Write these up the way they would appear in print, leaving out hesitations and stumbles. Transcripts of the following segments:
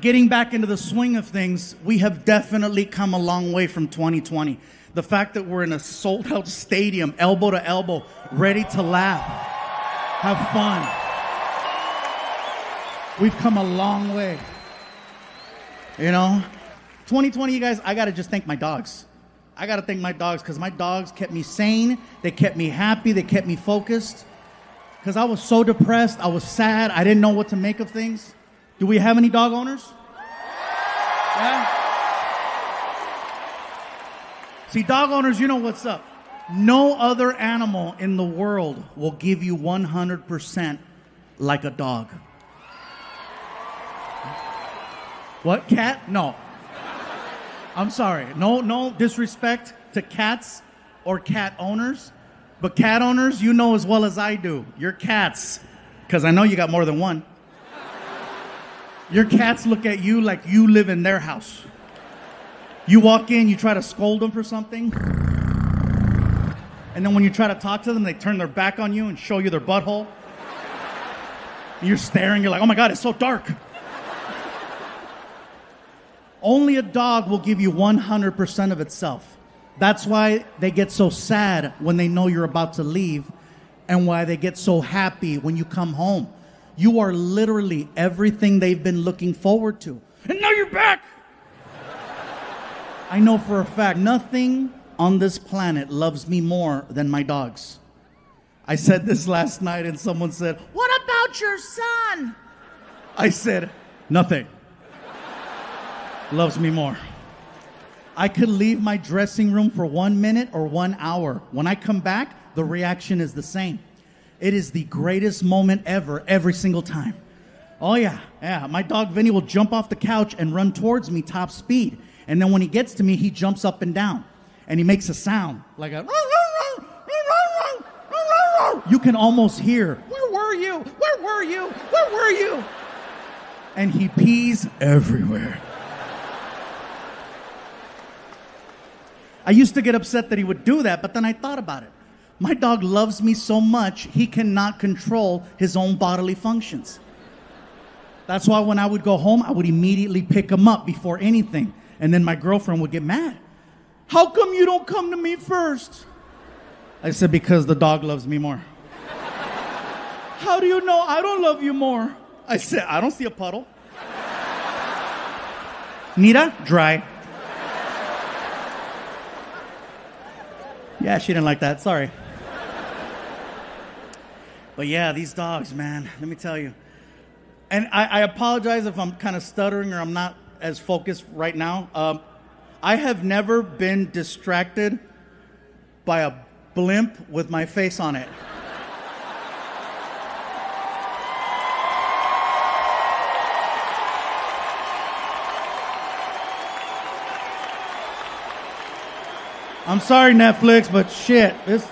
getting back into the swing of things, we have definitely come a long way from 2020. The fact that we're in a sold-out stadium, elbow to elbow, ready to laugh, have fun. We've come a long way. You know? 2020, you guys, I got to just thank my dogs. I got to thank my dogs because my dogs kept me sane. They kept me happy. They kept me focused. Because I was so depressed. I was sad. I didn't know what to make of things. Do we have any dog owners? Yeah? See, dog owners, you know what's up. No other animal in the world will give you 100% like a dog. What, cat? No. I'm sorry. No disrespect to cats or cat owners. But cat owners, you know as well as I do. Your cats, because I know you got more than one. Your cats look at you like you live in their house. You walk in, you try to scold them for something. And then when you try to talk to them, they turn their back on you and show you their butthole. And you're staring, you're like, oh my God, it's so dark. Only a dog will give you 100% of itself. That's why they get so sad when they know you're about to leave and why they get so happy when you come home. You are literally everything they've been looking forward to. And now you're back! I know for a fact, nothing on this planet loves me more than my dogs. I said this last night and someone said, what about your son? I said, nothing loves me more. I could leave my dressing room for 1 minute or 1 hour. When I come back, the reaction is the same. It is the greatest moment ever, every single time. Oh yeah. My dog Vinny will jump off the couch and run towards me top speed. And then when he gets to me, he jumps up and down. And he makes a sound like a... You can almost hear, where were you? Where were you? Where were you? And he pees everywhere. I used to get upset that he would do that, but then I thought about it. My dog loves me so much, he cannot control his own bodily functions. That's why when I would go home, I would immediately pick him up before anything. And then my girlfriend would get mad. How come you don't come to me first? I said, because the dog loves me more. How do you know I don't love you more? I said, I don't see a puddle. Mira, dry. Yeah, she didn't like that. Sorry. But yeah, these dogs, man, let me tell you. And I apologize if I'm kind of stuttering or I'm not as focused right now. I have never been distracted by a blimp with my face on it. I'm sorry, Netflix, but shit, this...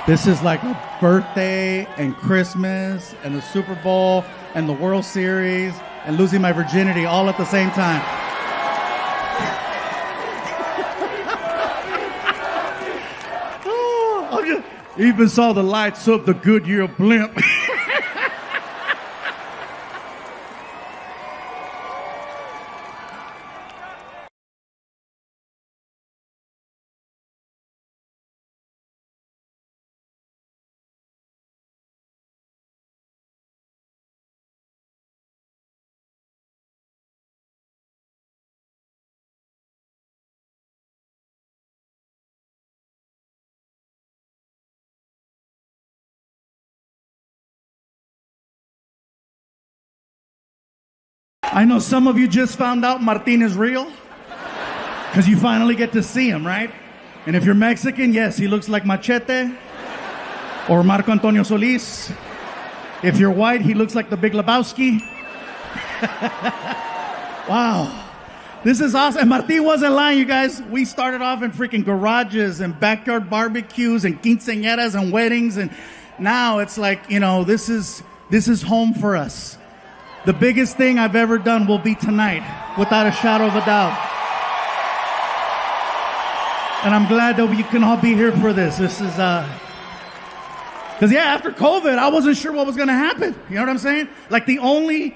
This is like a birthday and Christmas and the Super Bowl and the World Series and losing my virginity all at the same time. Even saw the lights of the Goodyear blimp. I know some of you just found out Martin is real because you finally get to see him, right? And if you're Mexican, yes, he looks like Machete or Marco Antonio Solis. If you're white, he looks like the Big Lebowski. Wow. This is awesome. And Martin wasn't lying, you guys. We started off in freaking garages and backyard barbecues and quinceañeras and weddings. And now it's like, you know, this is This is home for us. The biggest thing I've ever done will be tonight, without a shadow of a doubt. And I'm glad that you can all be here for this. This is, because after COVID, I wasn't sure what was going to happen. You know what I'm saying? Like, the only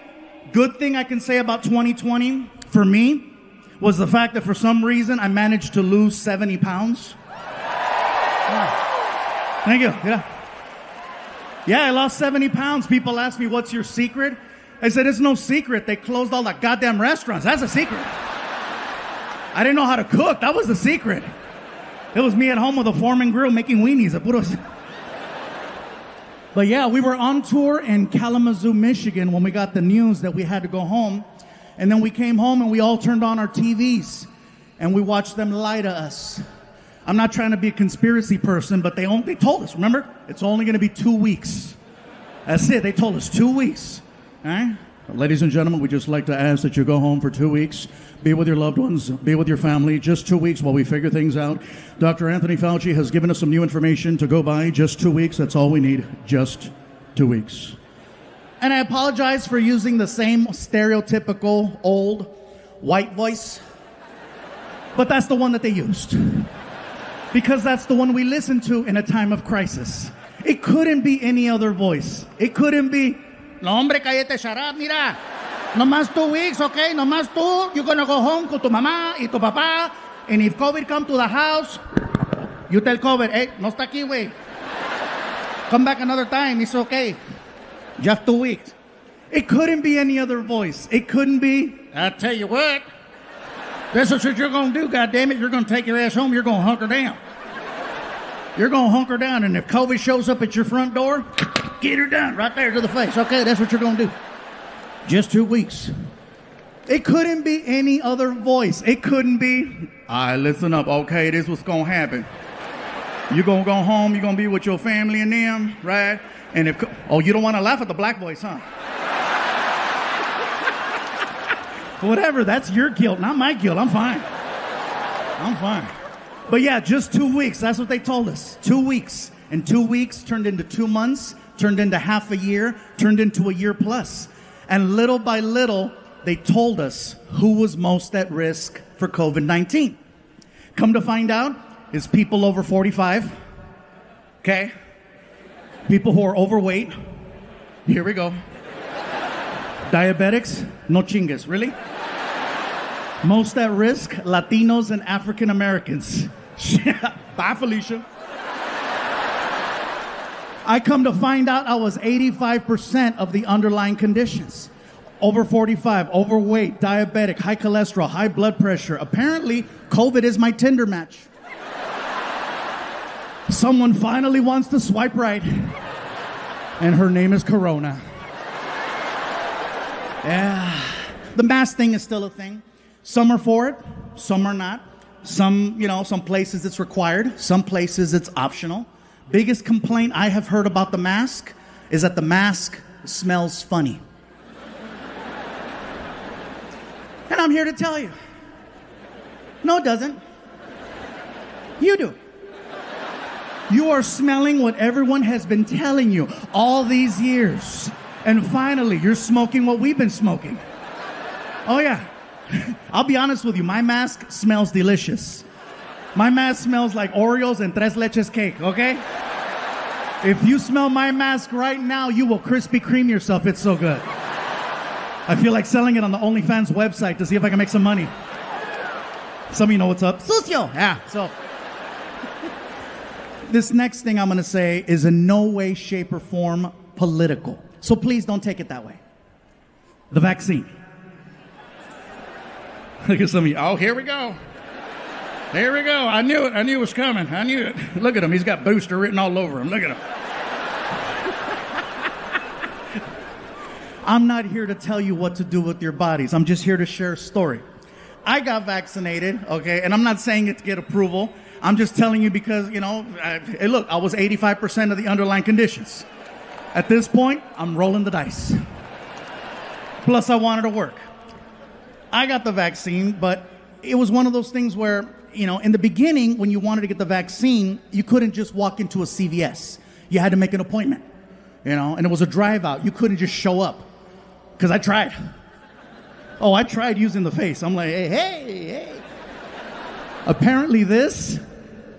good thing I can say about 2020 for me was the fact that for some reason I managed to lose 70 pounds. Thank you. Yeah, I lost 70 pounds. People ask me, what's your secret? I said, it's no secret. They closed all the goddamn restaurants. That's a secret. I didn't know how to cook. That was the secret. It was me at home with a Foreman grill making weenies. But yeah, we were on tour in Kalamazoo, Michigan when we got the news that we had to go home. And then we came home and we all turned on our TVs and we watched them lie to us. I'm not trying to be a conspiracy person, but they told us, remember? It's only going to be 2 weeks. That's it. They told us 2 weeks. All right? Ladies and gentlemen, we'd just like to ask that you go home for 2 weeks. Be with your loved ones. Be with your family. Just 2 weeks while we figure things out. Dr. Anthony Fauci has given us some new information to go by. Just 2 weeks. That's all we need. Just 2 weeks. And I apologize for using the same stereotypical old white voice. But that's the one that they used. Because that's the one we listen to in a time of crisis. It couldn't be any other voice. It couldn't be, no hombre, cállate, shut up, mira. No más 2 weeks, okay? No más tú. You're gonna go home con tu mamá y tu papá. And if COVID come to the house, you tell COVID, hey, no está aquí, güey. Come back another time, it's okay. Just 2 weeks. It couldn't be any other voice. It couldn't be, I tell you what, this is what you're going to do, goddammit. You're going to take your ass home. You're going to hunker down. You're going to hunker down. And if COVID shows up at your front door, get her done right there to the face. Okay, that's what you're going to do. Just 2 weeks. It couldn't be any other voice. It couldn't be, all right, listen up. Okay, this is what's going to happen. You're going to go home. You're going to be with your family and them, right? And if, oh, you don't want to laugh at the black voice, huh? Whatever, that's your guilt, not my guilt. I'm fine. But yeah, just 2 weeks. That's what they told us. 2 weeks. And 2 weeks turned into 2 months, turned into half a year, turned into a year plus. And little by little, they told us who was most at risk for COVID-19. Come to find out, it's people over 45. Okay? People who are overweight. Here we go. Diabetics, no chingas, really? Most at risk, Latinos and African Americans. Bye, Felicia. I come to find out I was 85% of the underlying conditions. Over 45, overweight, diabetic, high cholesterol, high blood pressure. Apparently, COVID is my Tinder match. Someone finally wants to swipe right, and her name is Corona. Yeah. The mask thing is still a thing. Some are for it, some are not. Some places it's required, some places it's optional. Biggest complaint I have heard about the mask is that the mask smells funny. And I'm here to tell you, no, it doesn't. You do. You are smelling what everyone has been telling you all these years. And finally, you're smoking what we've been smoking. Oh, yeah. I'll be honest with you. My mask smells delicious. My mask smells like Oreos and Tres Leches cake, okay? If you smell my mask right now, you will Krispy Kreme yourself. It's so good. I feel like selling it on the OnlyFans website to see if I can make some money. Some of you know what's up. Sucio! Yeah, so... This next thing I'm going to say is in no way, shape, or form political. So please don't take it that way. The vaccine. Look at some of you. Oh, here we go. Here we go. I knew it. I knew it was coming. I knew it. Look at him. He's got booster written all over him. Look at him. I'm not here to tell you what to do with your bodies. I'm just here to share a story. I got vaccinated, okay, and I'm not saying it to get approval. I'm just telling you because, hey, look, I was 85% of the underlying conditions. At this point, I'm rolling the dice. Plus, I wanted to work. I got the vaccine, but it was one of those things where, in the beginning, when you wanted to get the vaccine, you couldn't just walk into a CVS. You had to make an appointment. and it was a drive out. You couldn't just show up, because I tried. Oh, I tried using the face. I'm like, hey. Apparently this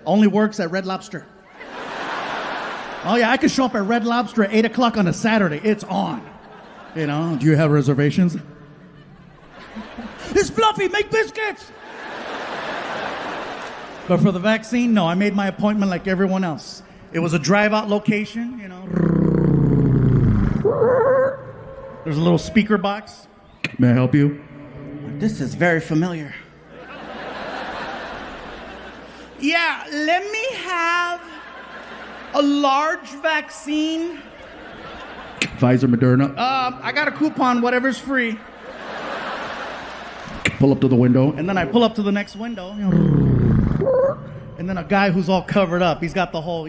only works at Red Lobster. Oh yeah, I could show up at Red Lobster at 8 o'clock on a Saturday. It's on. Do you have reservations? It's Fluffy, make biscuits! But for the vaccine, no, I made my appointment like everyone else. It was a drive-out location, There's a little speaker box. May I help you? This is very familiar. Yeah, let me have a large vaccine. Pfizer, Moderna. I got a coupon, whatever's free. Pull up to the window. And then I pull up to the next window. And then a guy who's all covered up, he's got the whole,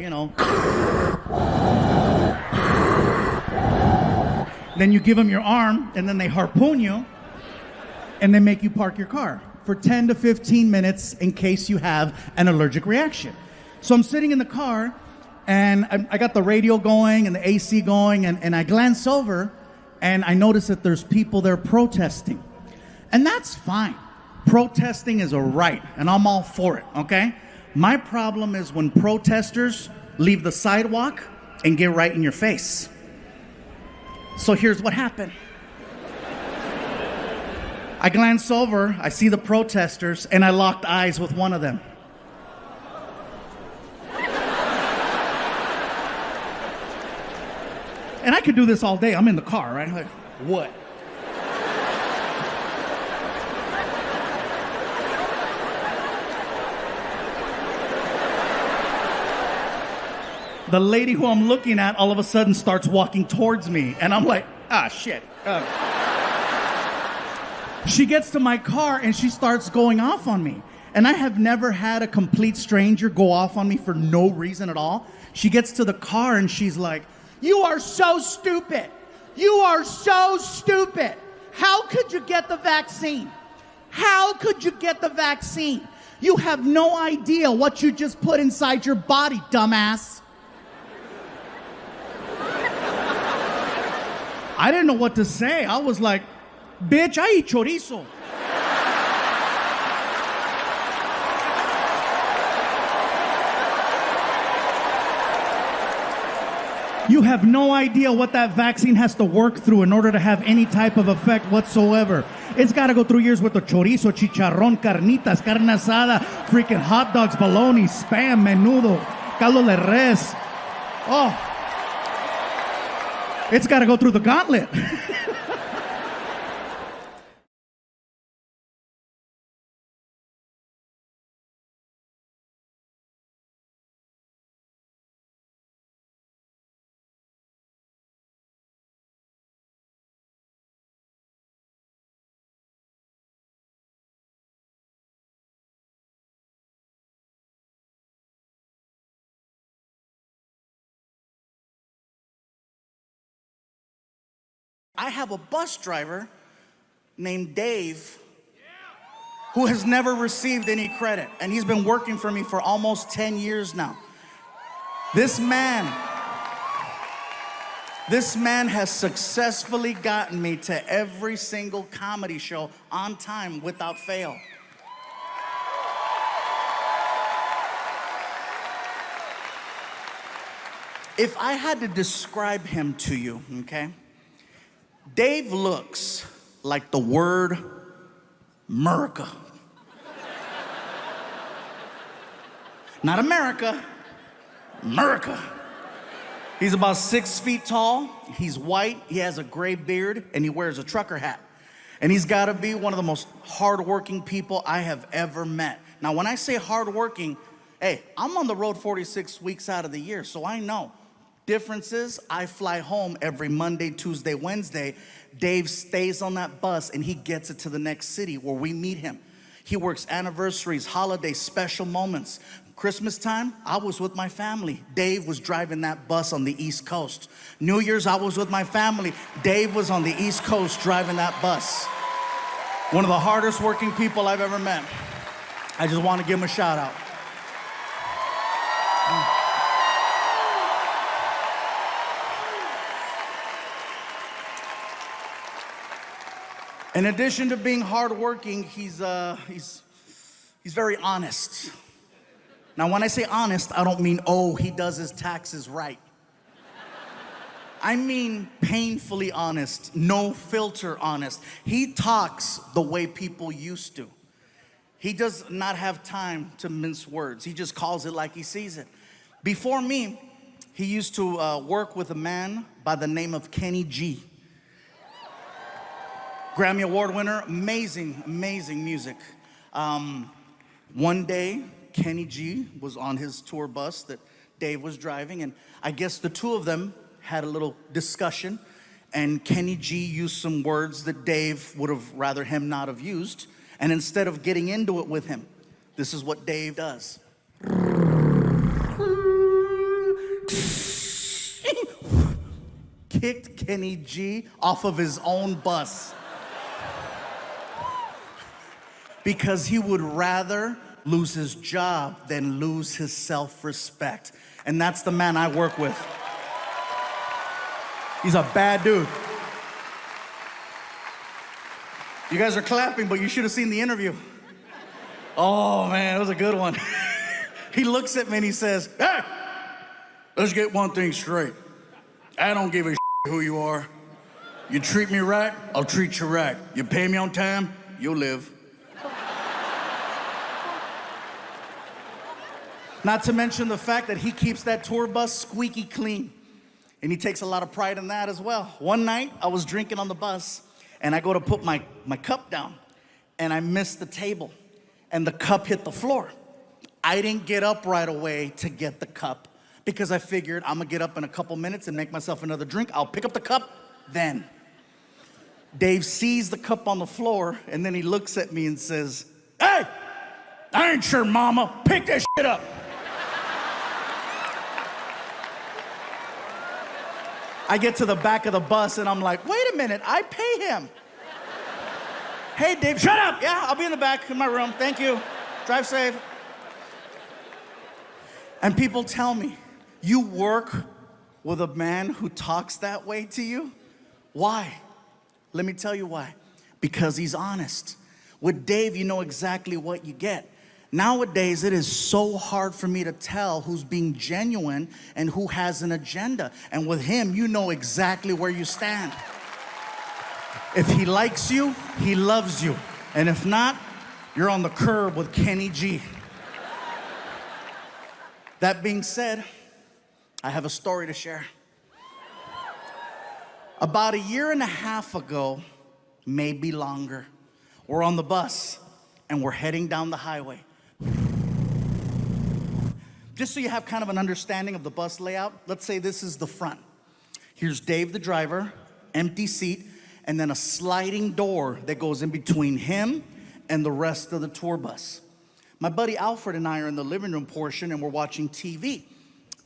Then you give him your arm, and then they harpoon you, and they make you park your car for 10 to 15 minutes in case you have an allergic reaction. So I'm sitting in the car, and I got the radio going and the AC going, and I glance over, and I notice that there's people there protesting. And that's fine. Protesting is a right, and I'm all for it, okay? My problem is when protesters leave the sidewalk and get right in your face. So here's what happened. I glance over, I see the protesters, and I locked eyes with one of them. And I could do this all day. I'm in the car, right? Like, what? The lady who I'm looking at all of a sudden starts walking towards me, and I'm like, shit. She gets to my car, and she starts going off on me. And I have never had a complete stranger go off on me for no reason at all. She gets to the car, and she's like, "You are so stupid. You are so stupid. How could you get the vaccine? How could you get the vaccine? You have no idea what you just put inside your body, dumbass." I didn't know what to say. I was like, "Bitch, I eat chorizo." You have no idea what that vaccine has to work through in order to have any type of effect whatsoever. It's got to go through years with the chorizo, chicharrón, carnitas, carne asada, freaking hot dogs, bologna, spam, menudo, caldo de res. Oh, it's got to go through the gauntlet. I have a bus driver named Dave who has never received any credit, and he's been working for me for almost 10 years now. This man has successfully gotten me to every single comedy show on time without fail. If I had to describe him to you, okay? Dave looks like the word America. Not America, America. He's about 6 feet tall, he's white, he has a gray beard, and he wears a trucker hat. And he's gotta be one of the most hardworking people I have ever met. Now, when I say hardworking, hey, I'm on the road 46 weeks out of the year, so I know. Difference is, I fly home every Monday, Tuesday, Wednesday. Dave stays on that bus and he gets it to the next city where we meet him. He works anniversaries, holidays, special moments. Christmas time, I was with my family. Dave was driving that bus on the East Coast. New Year's, I was with my family. Dave was on the East Coast driving that bus. One of the hardest working people I've ever met. I just want to give him a shout out. In addition to being hardworking, he's very honest. Now, when I say honest, I don't mean, oh, he does his taxes right. I mean painfully honest, no filter honest. He talks the way people used to. He does not have time to mince words. He just calls it like he sees it. Before me, he used to work with a man by the name of Kenny G. Grammy Award winner, amazing, amazing music. One day, Kenny G was on his tour bus that Dave was driving, and I guess the two of them had a little discussion, and Kenny G used some words that Dave would have rather him not have used, and instead of getting into it with him, this is what Dave does. Kicked Kenny G off of his own bus. Because he would rather lose his job than lose his self-respect. And that's the man I work with. He's a bad dude. You guys are clapping, but you should have seen the interview. Oh man, it was a good one. He looks at me and he says, hey, let's get one thing straight. I don't give a who you are. You treat me right, I'll treat you right. You pay me on time, you'll live. Not to mention the fact that he keeps that tour bus squeaky clean. And he takes a lot of pride in that as well. One night, I was drinking on the bus, and I go to put my cup down, and I missed the table, and the cup hit the floor. I didn't get up right away to get the cup, because I figured I'm gonna get up in a couple minutes and make myself another drink. I'll pick up the cup then. Dave sees the cup on the floor, and then he looks at me and says, hey, I ain't your mama, pick that shit up. I get to the back of the bus and I'm like, wait a minute, I pay him. Hey, Dave, shut up. Yeah, I'll be in the back in my room. Thank you. Drive safe. And people tell me, you work with a man who talks that way to you? Why? Let me tell you why. Because he's honest. With Dave, you know exactly what you get. Nowadays, it is so hard for me to tell who's being genuine and who has an agenda. And with him, you know exactly where you stand. If he likes you, he loves you. And if not, you're on the curb with Kenny G. That being said, I have a story to share. About 1.5 years ago, maybe longer, we're on the bus and we're heading down the highway. Just so you have kind of an understanding of the bus layout, let's say this is the front. Here's Dave, the driver, empty seat, and then a sliding door that goes in between him and the rest of the tour bus. My buddy Alfred and I are in the living room portion and we're watching TV.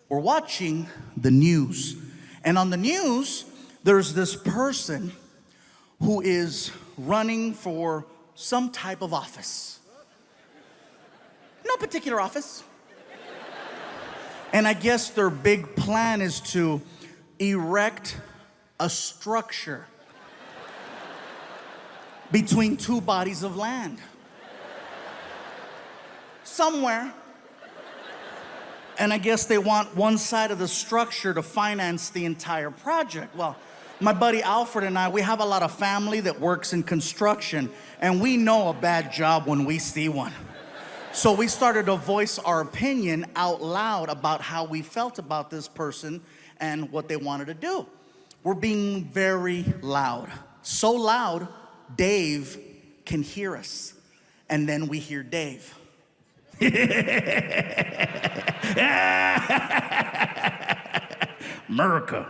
We're watching the news. And on the news, there's this person who is running for some type of office. No particular office. And I guess their big plan is to erect a structure between two bodies of land. Somewhere. And I guess they want one side of the structure to finance the entire project. Well, my buddy Alfred and I, we have a lot of family that works in construction, and we know a bad job when we see one. So we started to voice our opinion out loud about how we felt about this person and what they wanted to do. We're being very loud. So loud, Dave can hear us. And then we hear Dave. America.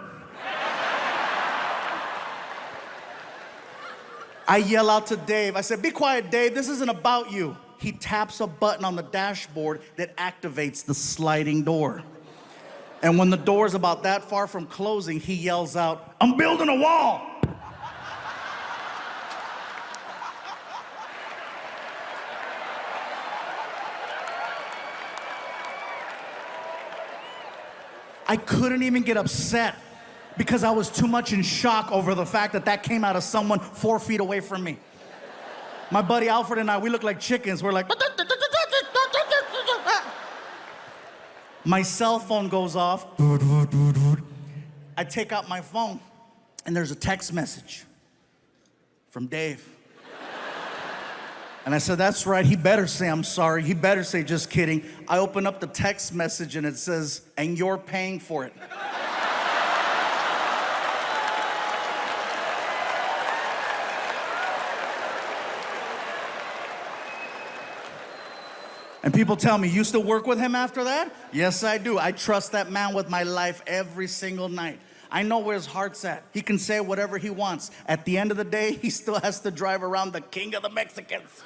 I yell out to Dave. I said, be quiet, Dave. This isn't about you. He taps a button on the dashboard that activates the sliding door. And when the door's about that far from closing, he yells out, I'm building a wall. I couldn't even get upset because I was too much in shock over the fact that that came out of someone 4 feet away from me. My buddy Alfred and I, we look like chickens. We're like... My cell phone goes off. I take out my phone, and there's a text message from Dave. And I said, that's right, he better say I'm sorry. He better say just kidding. I open up the text message, and it says, and you're paying for it. And people tell me, you still work with him after that? Yes, I do. I trust that man with my life every single night. I know where his heart's at. He can say whatever he wants. At the end of the day, he still has to drive around the king of the Mexicans.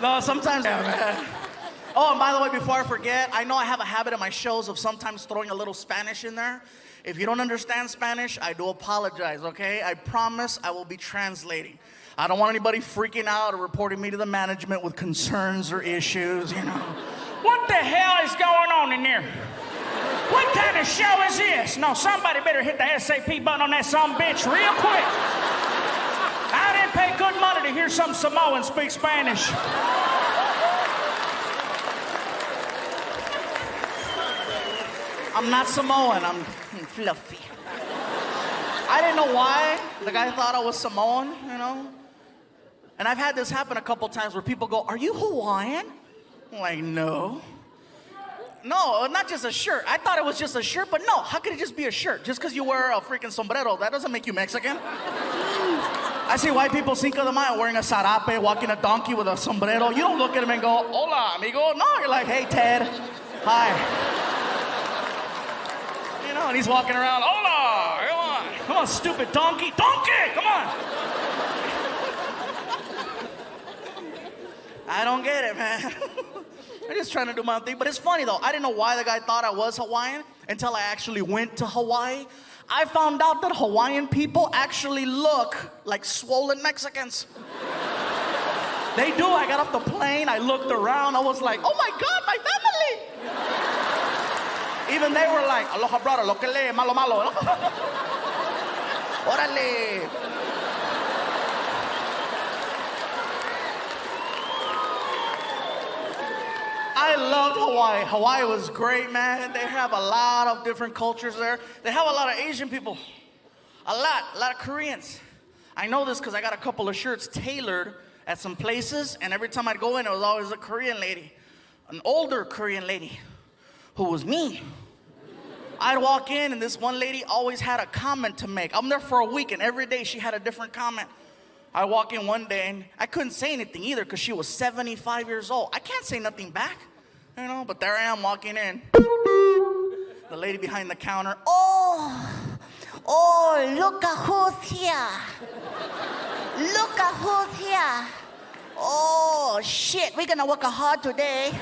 No, sometimes. Yeah, man. Oh, and by the way, before I forget, I know I have a habit in my shows of sometimes throwing a little Spanish in there. If you don't understand Spanish, I do apologize, okay? I promise I will be translating. I don't want anybody freaking out or reporting me to the management with concerns or issues, you know. What the hell is going on in there? What kind of show is this? No, somebody better hit the SAP button on that sumbitch real quick. I didn't pay good money to hear some Samoan speak Spanish. I'm not Samoan, I'm Fluffy. I didn't know why the guy thought I was Samoan, you know? And I've had this happen a couple times where people go, are you Hawaiian? I'm like, no. No, not just a shirt. I thought it was just a shirt, but no, how could it just be a shirt? Just because you wear a freaking sombrero, that doesn't make you Mexican. I see white people Cinco de Mayo wearing a sarape, walking a donkey with a sombrero. You don't look at him and go, hola, amigo. No, you're like, hey, Ted. Hi. You know, and he's walking around, hola, come on. Come on, stupid donkey. Donkey, come on. I don't get it, man. I'm just trying to do my thing. But it's funny, though. I didn't know why the guy thought I was Hawaiian until I actually went to Hawaii. I found out that Hawaiian people actually look like swollen Mexicans. They do. I got off the plane. I looked around. I was like, oh, my God, my family. Even they were like, aloha, brother, lo que le, malo, malo. Orale. I loved Hawaii. Hawaii was great, man. They have a lot of different cultures there. They have a lot of Asian people. A lot of Koreans. I know this because I got a couple of shirts tailored at some places, and every time I'd go in, it was always a Korean lady, an older Korean lady, who was me. I'd walk in, and this one lady always had a comment to make. I'm there for a week, and every day she had a different comment. I walk in one day, and I couldn't say anything either because she was 75 years old. I can't say nothing back, you know, but there I am walking in. The lady behind the counter, oh, look at who's here. Look at who's here. Oh, shit, we're gonna work hard today.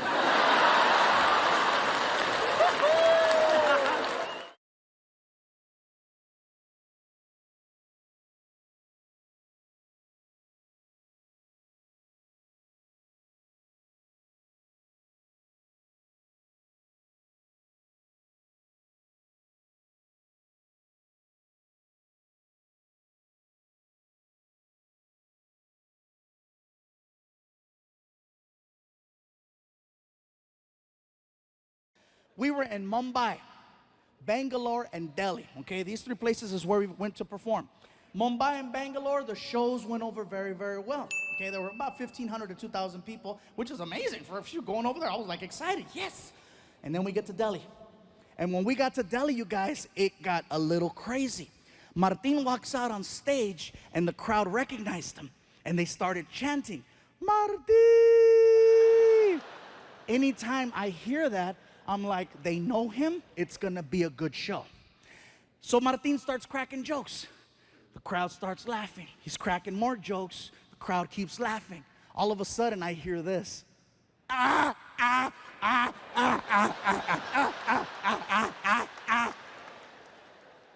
We were in Mumbai, Bangalore, and Delhi, okay? These three places is where we went to perform. Mumbai and Bangalore, the shows went over very, very well. Okay, there were about 1,500 to 2,000 people, which is amazing for a few going over there. I was like excited, yes. And then we get to Delhi. And when we got to Delhi, you guys, it got a little crazy. Martin walks out on stage, and the crowd recognized him. And they started chanting, Martin! Anytime I hear that, I'm like, they know him, it's gonna be a good show. So Martin starts cracking jokes. The crowd starts laughing. He's cracking more jokes. The crowd keeps laughing. All of a sudden, I hear this.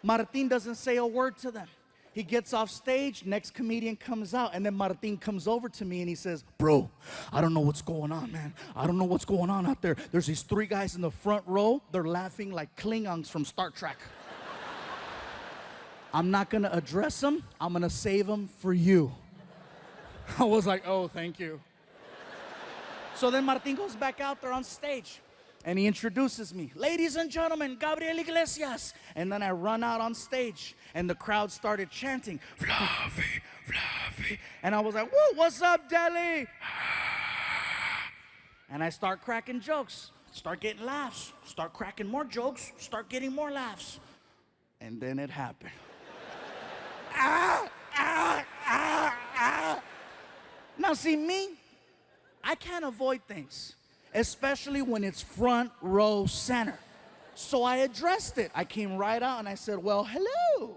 Martin doesn't say a word to them. He gets off stage, next comedian comes out, and then Martin comes over to me and he says, bro, I don't know what's going on, man. I don't know what's going on out there. There's these 3 guys in the front row. They're laughing like Klingons from Star Trek. I'm not going to address them. I'm going to save them for you. I was like, oh, thank you. So then Martin goes back out there on stage. And he introduces me. Ladies and gentlemen, Gabriel Iglesias. And then I run out on stage. And the crowd started chanting, Fluffy, Fluffy. And I was like, whoa, what's up, Delhi? And I start cracking jokes. Start getting laughs. Start cracking more jokes. Start getting more laughs. And then it happened. Now see me, I can't avoid things. Especially when it's front row center. So I addressed it. I came right out and I said, well, hello.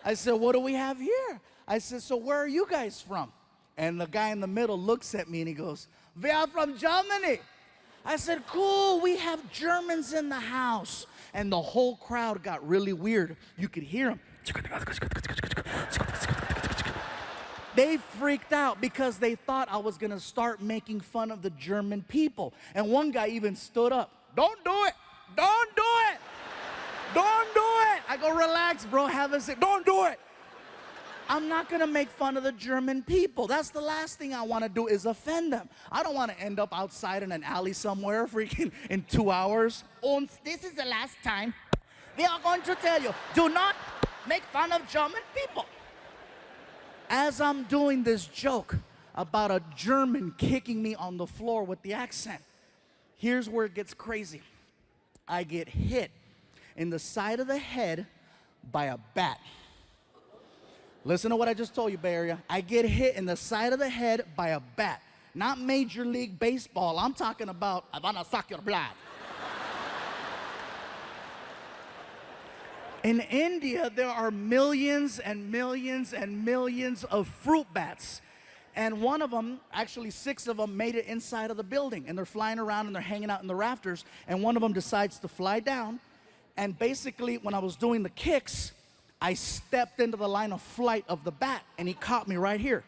I said, what do we have here? I said, so where are you guys from? And the guy in the middle looks at me and he goes, we are from Germany. I said, cool, we have Germans in the house. And the whole crowd got really weird. You could hear them. They freaked out because they thought I was going to start making fun of the German people. And one guy even stood up. Don't do it. Don't do it. Don't do it. I go, relax, bro. Have a seat. Don't do it. I'm not going to make fun of the German people. That's the last thing I want to do is offend them. I don't want to end up outside in an alley somewhere freaking in 2 hours. And this is the last time we are going to tell you, do not make fun of German people. As I'm doing this joke about a German kicking me on the floor with the accent, here's where it gets crazy. I get hit in the side of the head by a bat. Listen to what I just told you, Bay Area. I get hit in the side of the head by a bat. Not Major League Baseball. I'm talking about, I wanna suck your blood. In India, there are millions and millions and millions of fruit bats. And one of them, actually 6 of them, made it inside of the building. And they're flying around and they're hanging out in the rafters. And one of them decides to fly down. And basically, when I was doing the kicks, I stepped into the line of flight of the bat. And he caught me right here.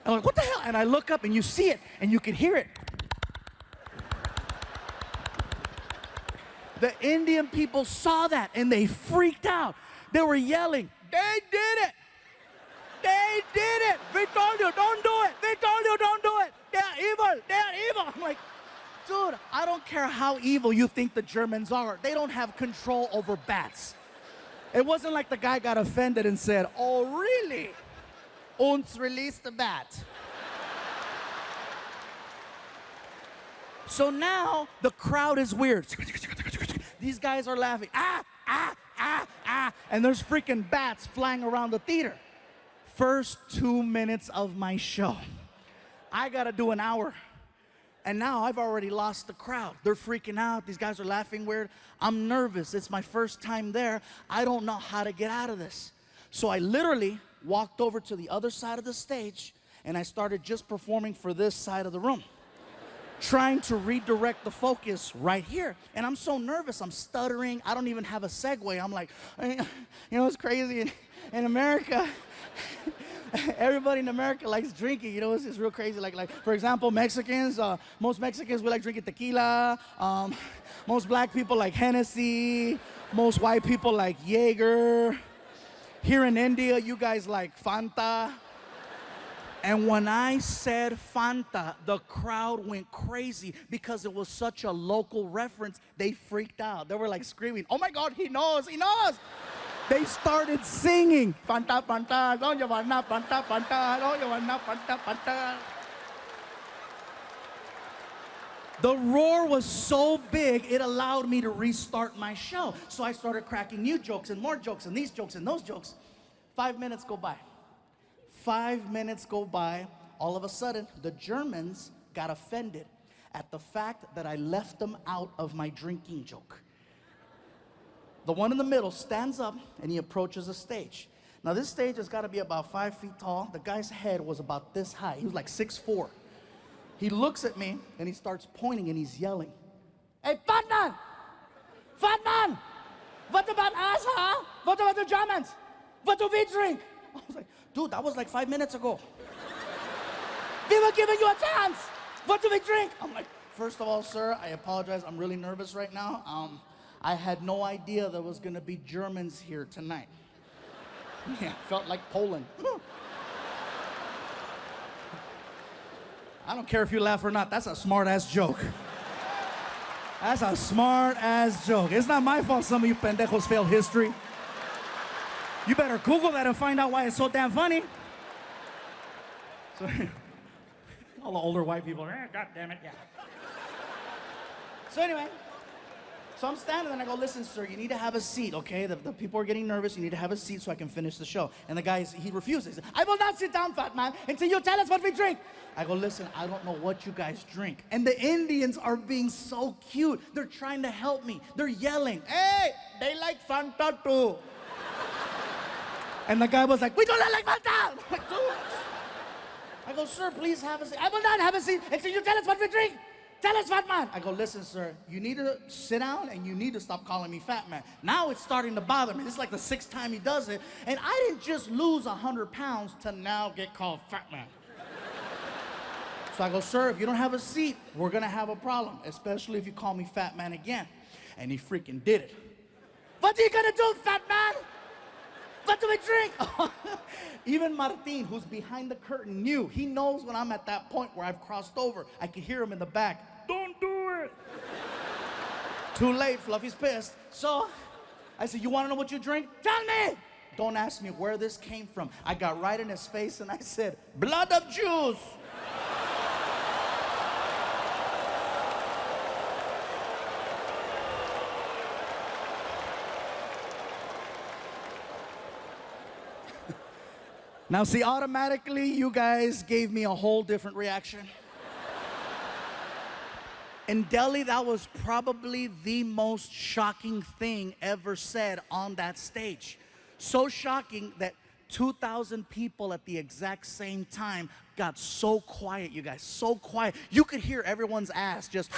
And I'm like, what the hell? And I look up and you see it and you can hear it. The Indian people saw that and they freaked out. They were yelling, they did it. They did it. We told you, don't do it. We told you, don't do it. They're evil. They're evil. I'm like, dude, I don't care how evil you think the Germans are. They don't have control over bats. It wasn't like the guy got offended and said, oh, really? Uns release the bat. So now the crowd is weird. These guys are laughing. And there's freaking bats flying around the theater. First 2 minutes of my show. I gotta do an hour. And now I've already lost the crowd. They're freaking out. These guys are laughing weird. I'm nervous. It's my first time there. I don't know how to get out of this. So I literally walked over to the other side of the stage and I started just performing for this side of the room. Trying to redirect the focus right here. And I'm so nervous, I'm stuttering. I don't even have a segue. I'm like, you know, it's crazy in America. Everybody in America likes drinking. You know, it's real crazy. Like for example, Mexicans, most Mexicans, we like drinking tequila. Most black people like Hennessy. Most white people like Jaeger. Here in India, you guys like Fanta. And when I said Fanta, the crowd went crazy because it was such a local reference. They freaked out. They were like screaming, oh my God, he knows, he knows. They started singing, Fanta, Fanta, don't you want Fanta, Fanta, don't you want Fanta, Fanta. The roar was so big, it allowed me to restart my show. So I started cracking new jokes and more jokes and these jokes and those jokes. 5 minutes go by. 5 minutes go by, all of a sudden, the Germans got offended at the fact that I left them out of my drinking joke. The one in the middle stands up and he approaches the stage. Now this stage has got to be about 5 feet tall. The guy's head was about this high. He was like 6'4". He looks at me and he starts pointing and he's yelling, "Hey, fat man! Fat man! What about us, huh? What about the Germans? What do we drink?" I was like, "Dude, that was like 5 minutes ago. We were giving you a chance. What do we drink?" I'm like, "First of all, sir, I apologize. I'm really nervous right now. I had no idea there was gonna be Germans here tonight." Yeah, felt like Poland. I don't care if you laugh or not. That's a smart-ass joke. That's a smart-ass joke. It's not my fault some of you pendejos failed history. You better Google that and find out why it's so damn funny. So, all the older white people are, God damn it, yeah. So anyway, so I'm standing there and I go, "Listen, sir, you need to have a seat, okay? The people are getting nervous. You need to have a seat so I can finish the show." And the guy, he refuses. "I will not sit down, fat man, until you tell us what we drink." I go, "Listen, I don't know what you guys drink." And the Indians are being so cute. They're trying to help me. They're yelling, "Hey, they like Fanta too." And the guy was like, "We do not like Fanta." I'm like, "Dude." I go, "Sir, please have a seat." "I will not have a seat until you tell us what we drink. Tell us, fat man." I go, "Listen, sir, you need to sit down and you need to stop calling me fat man." Now it's starting to bother me. This is like the 6th time he does it. And I didn't just lose 100 pounds to now get called fat man. So I go, "Sir, if you don't have a seat, we're gonna have a problem, especially if you call me fat man again." And he freaking did it. "What are you gonna do, fat man? What do we drink?" Even Martin, who's behind the curtain, knew. He knows when I'm at that point where I've crossed over. I can hear him in the back. "Don't do it." Too late, Fluffy's pissed. So I said, "You wanna know what you drink? Tell me." Don't ask me where this came from. I got right in his face and I said, "Blood of Jews." Now, see, automatically, you guys gave me a whole different reaction. In Delhi, that was probably the most shocking thing ever said on that stage. So shocking that 2,000 people at the exact same time got so quiet, you guys, so quiet. You could hear everyone's ass just...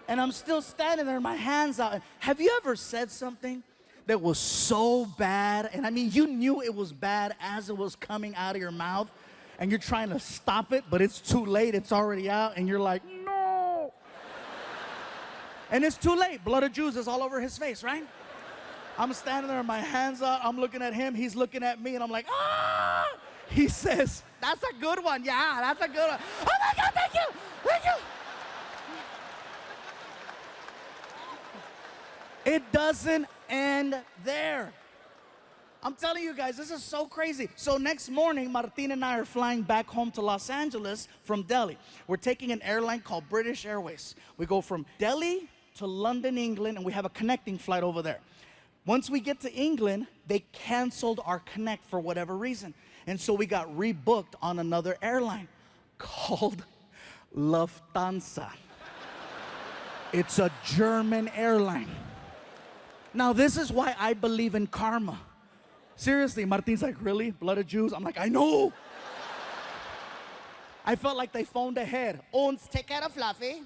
And I'm still standing there, my hands out. Have you ever said something that was so bad? And I mean, you knew it was bad as it was coming out of your mouth, and you're trying to stop it, but it's too late, it's already out, and you're like, "No." And it's too late. Blood of Jews is all over his face, right? I'm standing there, my hands out, I'm looking at him, he's looking at me, and I'm like, "Ah!" He says, "That's a good one, yeah, that's a good one." Oh my God, thank you, thank you. It doesn't end there. I'm telling you guys, this is so crazy. So next morning, Martin and I are flying back home to Los Angeles from Delhi. We're taking an airline called British Airways. We go from Delhi to London, England, and we have a connecting flight over there. Once we get to England, they canceled our connect for whatever reason. And so we got rebooked on another airline called Lufthansa. It's a German airline. Now, this is why I believe in karma. Seriously, Martin's like, "Really? Blood of Jews?" I'm like, "I know." I felt like they phoned ahead. "Ons, take care of Fluffy."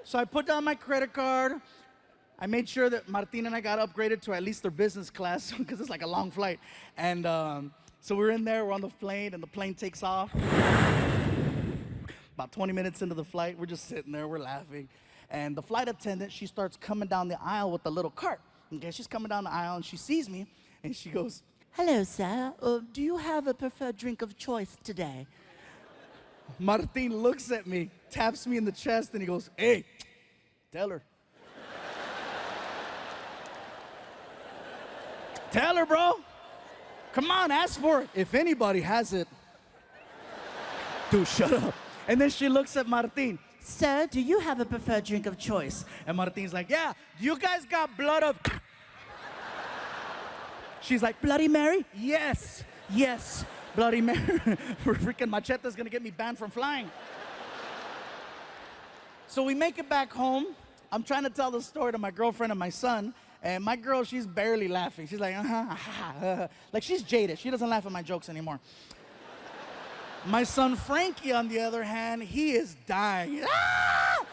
So I put down my credit card. I made sure that Martin and I got upgraded to at least their business class because it's like a long flight. And so we're in there, we're on the plane, and the plane takes off. About 20 minutes into the flight, we're just sitting there, we're laughing. And the flight attendant, she starts coming down the aisle with the little cart. Okay, she's coming down the aisle and she sees me and she goes, "Hello, sir. Do you have a preferred drink of choice today?" Martin looks at me, taps me in the chest, and he goes, "Hey, tell her." Tell her, bro. Come on, ask for it. If anybody has it. Dude, shut up. And then she looks at Martin. "Sir, do you have a preferred drink of choice?" And Martin's like, "Yeah, do you guys got blood of..." She's like, "Bloody Mary?" "Yes, yes, Bloody Mary. Freaking machete's gonna get me banned from flying. So we make it back home. I'm trying to tell the story to my girlfriend and my son. And my girl, she's barely laughing. She's like, like she's jaded. She doesn't laugh at my jokes anymore. My son Frankie, on the other hand, he is dying. Ah!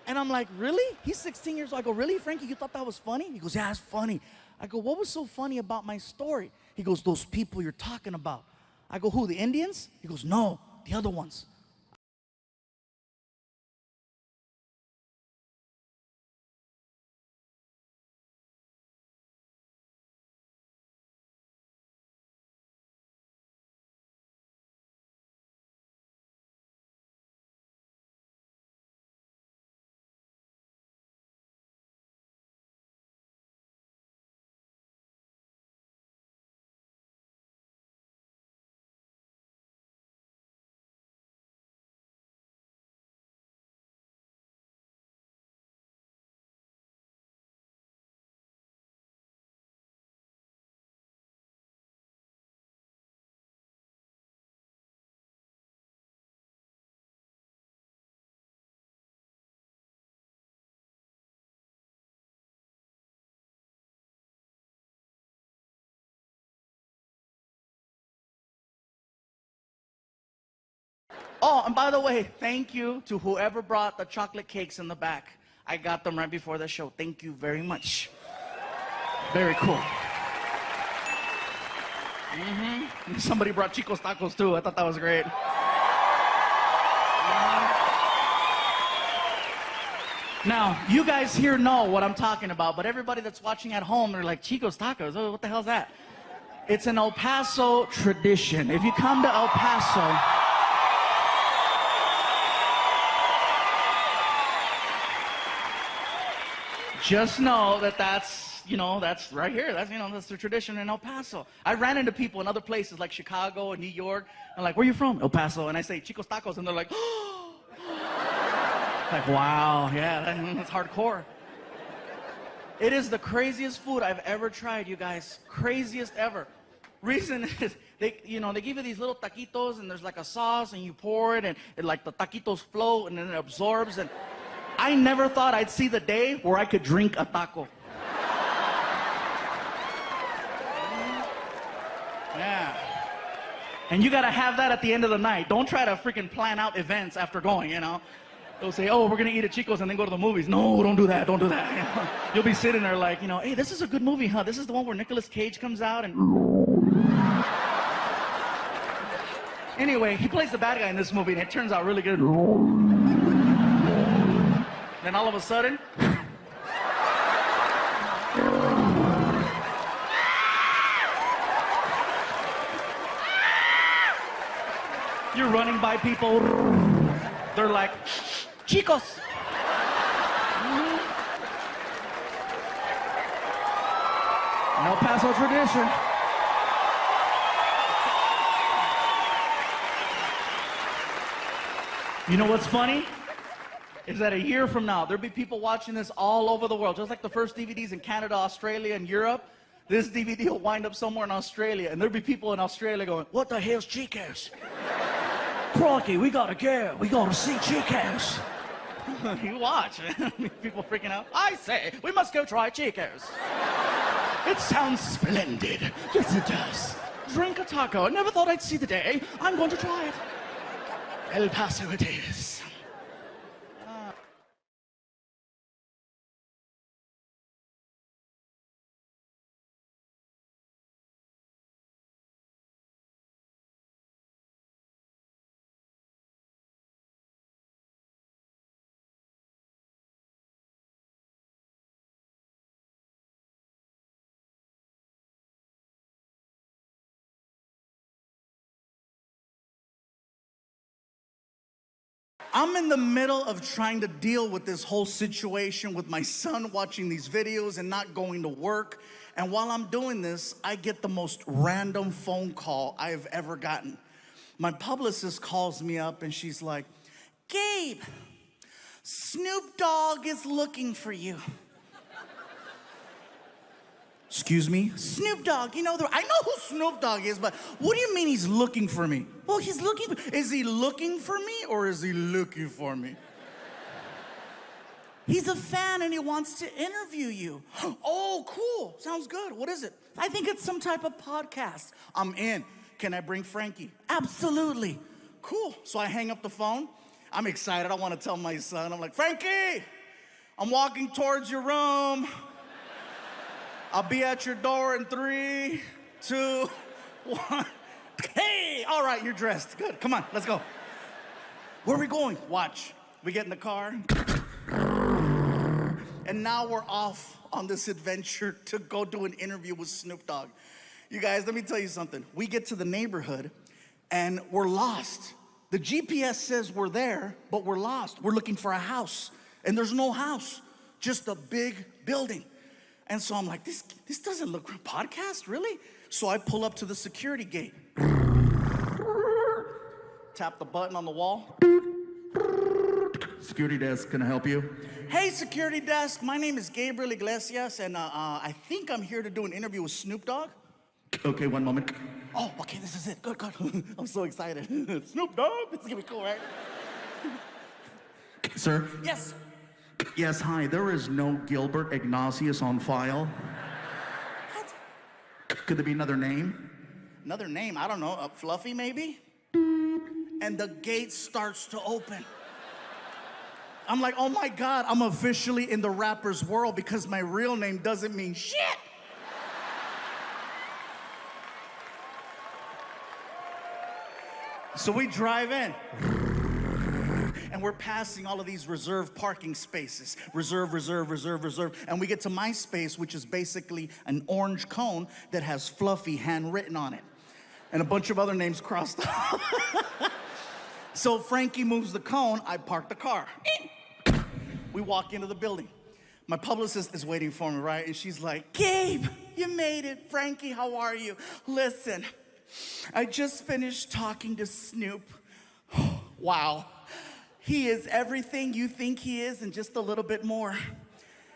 And I'm like, really? He's 16 years old. I go, really, Frankie, you thought that was funny? He goes, yeah, it's funny. I go, what was so funny about my story? He goes, those people you're talking about. I go, who, the Indians? He goes, no, the other ones. Oh, and by the way, thank you to whoever brought the chocolate cakes in the back. I got them right before the show. Thank you very much. Very cool. Somebody brought Chico's tacos too. I thought that was great. Now, you guys here know what I'm talking about, but everybody that's watching at home, they're like, Chico's tacos? Oh, what the hell's that? It's an El Paso tradition. If you come to El Paso, just know that that's right here. That's the tradition in El Paso. I ran into people in other places like Chicago and New York. I'm like, where are you from? El Paso. And I say, Chico's Tacos. And they're like, oh. Like, wow, yeah, that's hardcore. It is the craziest food I've ever tried, you guys. Craziest ever. Reason is, they give you these little taquitos and there's like a sauce and you pour it and like the taquitos float and then it absorbs. And I never thought I'd see the day where I could drink a taco. Yeah. And you gotta have that at the end of the night. Don't try to freaking plan out events after going, They'll say, oh, we're gonna eat at Chico's and then go to the movies. No, don't do that, don't do that. You'll be sitting there like, hey, this is a good movie, huh? This is the one where Nicolas Cage comes out and... Anyway, he plays the bad guy in this movie and it turns out really good. Then all of a sudden... You're running by people. They're like, Chicos. An El Paso tradition. You know what's funny? Is that a year from now, there'll be people watching this all over the world. Just like the first DVDs in Canada, Australia, and Europe, this DVD will wind up somewhere in Australia, and there'll be people in Australia going, what the hell's Chico's? Crikey, we gotta go. We gotta see Chico's. You watch. People freaking out. I say, we must go try Chico's. It sounds splendid. Yes, it does. Drink a taco. I never thought I'd see the day. I'm going to try it. El Paso it is. I'm in the middle of trying to deal with this whole situation with my son watching these videos and not going to work. And while I'm doing this, I get the most random phone call I've ever gotten. My publicist calls me up and she's like, Gabe, Snoop Dogg is looking for you. Excuse me? Snoop Dogg, you know, I know who Snoop Dogg is, but what do you mean he's looking for me? Well, he's looking, is he looking for me or is he looking for me? He's a fan and he wants to interview you. Oh, cool, sounds good. What is it? I think it's some type of podcast. I'm in. Can I bring Frankie? Absolutely. Cool, so I hang up the phone. I'm excited, I wanna tell my son. I'm like, Frankie, I'm walking towards your room. I'll be at your door in 3, 2, 1. Hey, all right, you're dressed. Good, come on, let's go. Where are we going? Watch. We get in the car. And now we're off on this adventure to go do an interview with Snoop Dogg. You guys, let me tell you something. We get to the neighborhood and we're lost. The GPS says we're there, but we're lost. We're looking for a house and there's no house, just a big building. And so I'm like, this doesn't look like a podcast, really? So I pull up to the security gate. Tap the button on the wall. Security desk, can I help you? Hey, security desk, my name is Gabriel Iglesias, and I think I'm here to do an interview with Snoop Dogg. Okay, one moment. Oh, okay, this is it. Good, good. I'm so excited. Snoop Dogg, this is gonna be cool, right? Sir? Yes. Yes, hi, there is no Gilbert Ignatius on file. What? Could there be another name? Another name? I don't know, Fluffy maybe? And the gate starts to open. I'm like, oh my God, I'm officially in the rapper's world because my real name doesn't mean shit. So we drive in. And we're passing all of these reserved parking spaces. Reserve, reserve, reserve, reserve. And we get to my space, which is basically an orange cone that has Fluffy handwritten on it. And a bunch of other names crossed off. So Frankie moves the cone, I park the car. We walk into the building. My publicist is waiting for me, right? And she's like, Gabe, you made it. Frankie, how are you? Listen, I just finished talking to Snoop. Wow. He is everything you think he is and just a little bit more.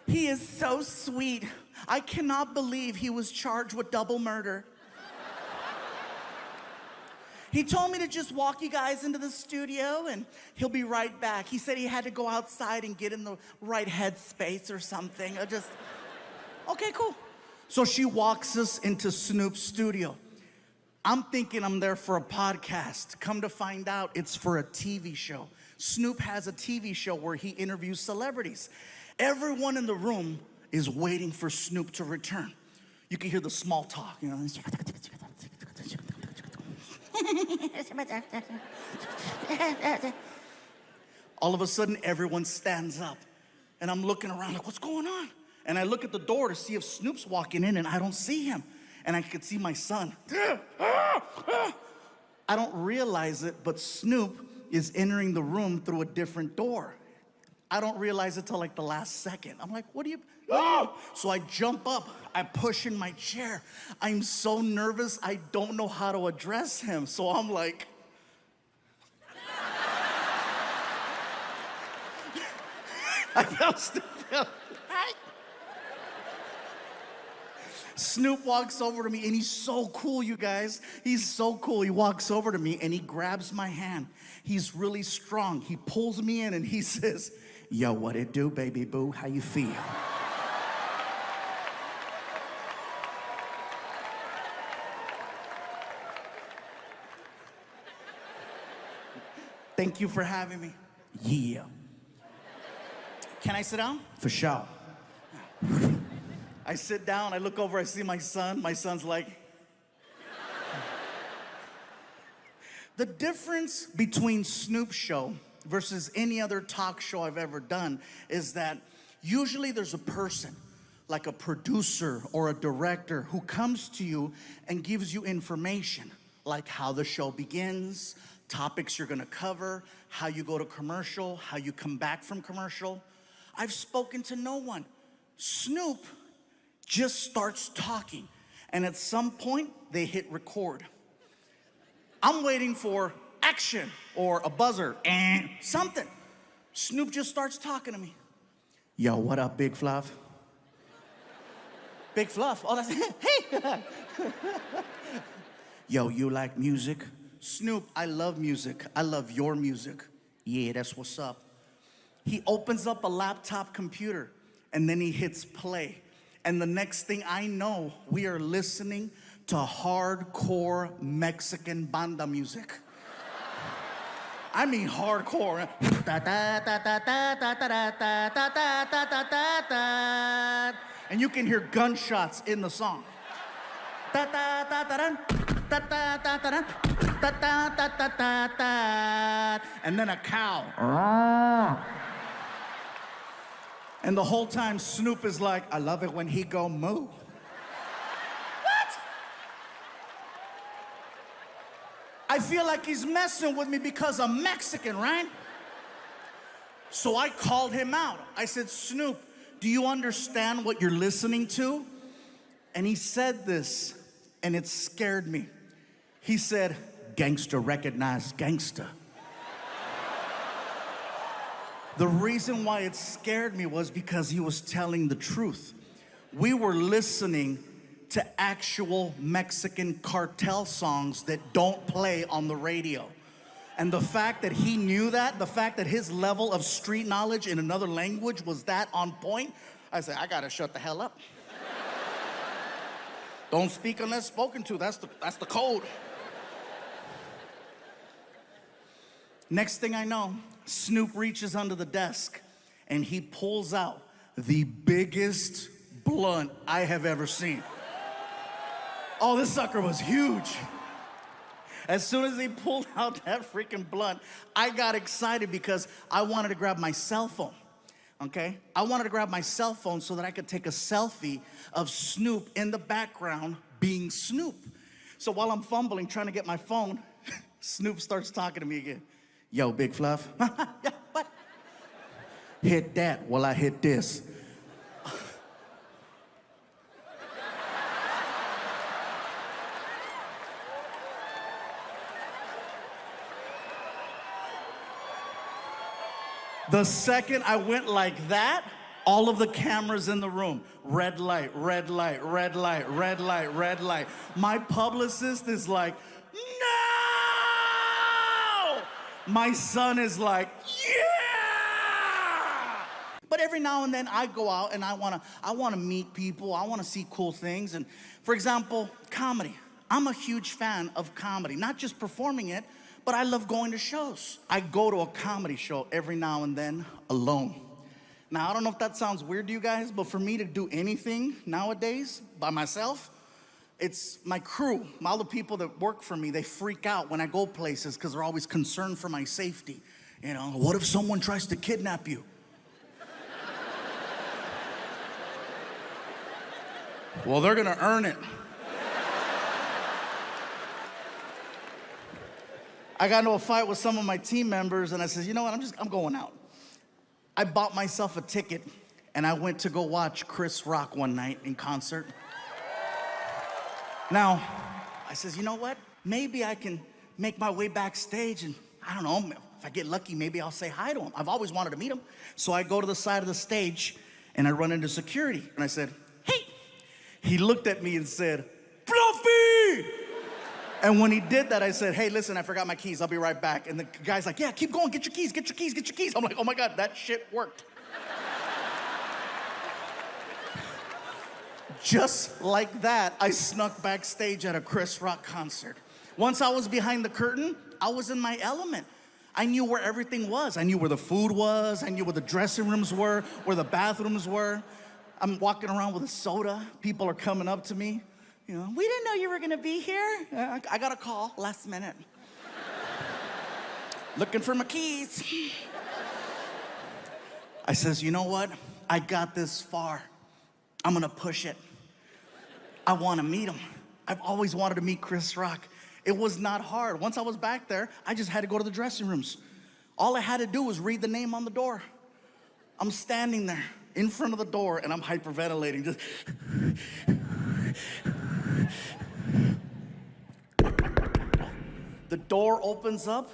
He is so sweet. I cannot believe he was charged with double murder. He told me to just walk you guys into the studio and he'll be right back. He said he had to go outside and get in the right headspace or something. Okay, cool. So she walks us into Snoop's studio. I'm thinking I'm there for a podcast. Come to find out, it's for a TV show. Snoop has a TV show where he interviews celebrities. Everyone in the room is waiting for Snoop to return. You can hear the small talk, you know. All of a sudden, everyone stands up. And I'm looking around like, what's going on? And I look at the door to see if Snoop's walking in, and I don't see him. And I could see my son. I don't realize it, but Snoop is entering the room through a different door. I don't realize it till like the last second. I'm like, what do you? So I jump up, I push in my chair. I'm so nervous, I don't know how to address him. So I'm like, I felt stupid. Snoop walks over to me and he's so cool, you guys. He's so cool. He walks over to me and he grabs my hand. He's really strong. He pulls me in and he says, yo, what it do, baby boo? How you feel? Thank you for having me. Yeah. Can I sit down? For sure. I sit down, I look over, I see my son. My son's like... The difference between Snoop's show versus any other talk show I've ever done is that usually there's a person, like a producer or a director, who comes to you and gives you information, like how the show begins, topics you're gonna cover, how you go to commercial, how you come back from commercial. I've spoken to no one. Snoop just starts talking, and at some point, they hit record. I'm waiting for action or a buzzer, something. Snoop just starts talking to me. Yo, what up, Big Fluff? Big Fluff. Oh, that's hey. Yo, you like music? Snoop, I love music. I love your music. Yeah, that's what's up. He opens up a laptop computer and then he hits play. And the next thing I know, we are listening to hardcore Mexican banda music. I mean hardcore. And you can hear gunshots in the song. And then a cow. And the whole time Snoop is like, I love it when he go moo. What? I feel like he's messing with me because I'm Mexican, right? So I called him out. I said, Snoop, do you understand what you're listening to? And he said this, and it scared me. He said, gangster recognize gangster. The reason why it scared me was because he was telling the truth. We were listening to actual Mexican cartel songs that don't play on the radio. And the fact that he knew that, the fact that his level of street knowledge in another language was that on point, I said, I gotta shut the hell up. Don't speak unless spoken to, that's the code. Next thing I know, Snoop reaches under the desk and he pulls out the biggest blunt I have ever seen. Oh, this sucker was huge. As soon as he pulled out that freaking blunt, I got excited because I wanted to grab my cell phone, okay? I wanted to grab my cell phone so that I could take a selfie of Snoop in the background being Snoop. So while I'm fumbling, trying to get my phone, Snoop starts talking to me again. Yo, Big Fluff. Yeah, what? Hit that while I hit this. The second I went like that, all of the cameras in the room, red light, red light, red light, red light, red light. My publicist is like, no! My son is like, yeah! But every now and then I go out and I wanna meet people, I wanna see cool things. And for example, comedy. I'm a huge fan of comedy, not just performing it, but I love going to shows. I go to a comedy show every now and then alone. Now, I don't know if that sounds weird to you guys, but for me to do anything nowadays by myself, it's my crew, all the people that work for me, they freak out when I go places because they're always concerned for my safety. You know, what if someone tries to kidnap you? Well, they're gonna earn it. I got into a fight with some of my team members and I said, you know what, I'm going out. I bought myself a ticket and I went to go watch Chris Rock one night in concert. Now, I says, you know what? Maybe I can make my way backstage and I don't know, if I get lucky, maybe I'll say hi to him. I've always wanted to meet him. So I go to the side of the stage and I run into security and I said, hey. He looked at me and said, Fluffy! And when he did that, I said, hey, listen, I forgot my keys. I'll be right back. And the guy's like, yeah, keep going. Get your keys, get your keys, get your keys. I'm like, oh my God, that shit worked. Just like that, I snuck backstage at a Chris Rock concert. Once I was behind the curtain, I was in my element. I knew where everything was. I knew where the food was. I knew where the dressing rooms were, where the bathrooms were. I'm walking around with a soda. People are coming up to me. You know, we didn't know you were gonna be here. I got a call last minute. Looking for my keys. I says, you know what? I got this far. I'm gonna push it. I wanna meet him. I've always wanted to meet Chris Rock. It was not hard. Once I was back there, I just had to go to the dressing rooms. All I had to do was read the name on the door. I'm standing there in front of the door and I'm hyperventilating, just. The door opens up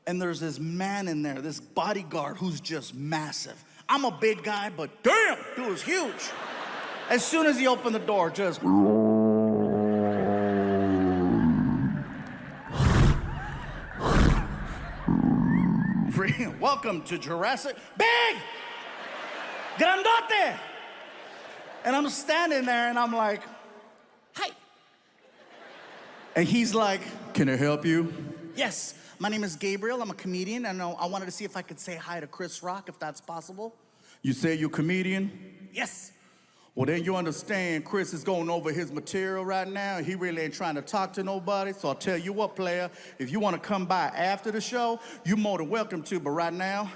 and there's this man in there, this bodyguard who's just massive. I'm a big guy, but damn, dude was huge. As soon as he opened the door, just... Welcome to Jurassic... Big! Grandote! And I'm standing there and I'm like, hi. And he's like, can I help you? Yes, my name is Gabriel. I'm a comedian, and I wanted to see if I could say hi to Chris Rock, if that's possible. You say you're a comedian? Yes. Well, then you understand Chris is going over his material right now. He really ain't trying to talk to nobody. So I'll tell you what, player, if you want to come by after the show, you're more than welcome to. But right now,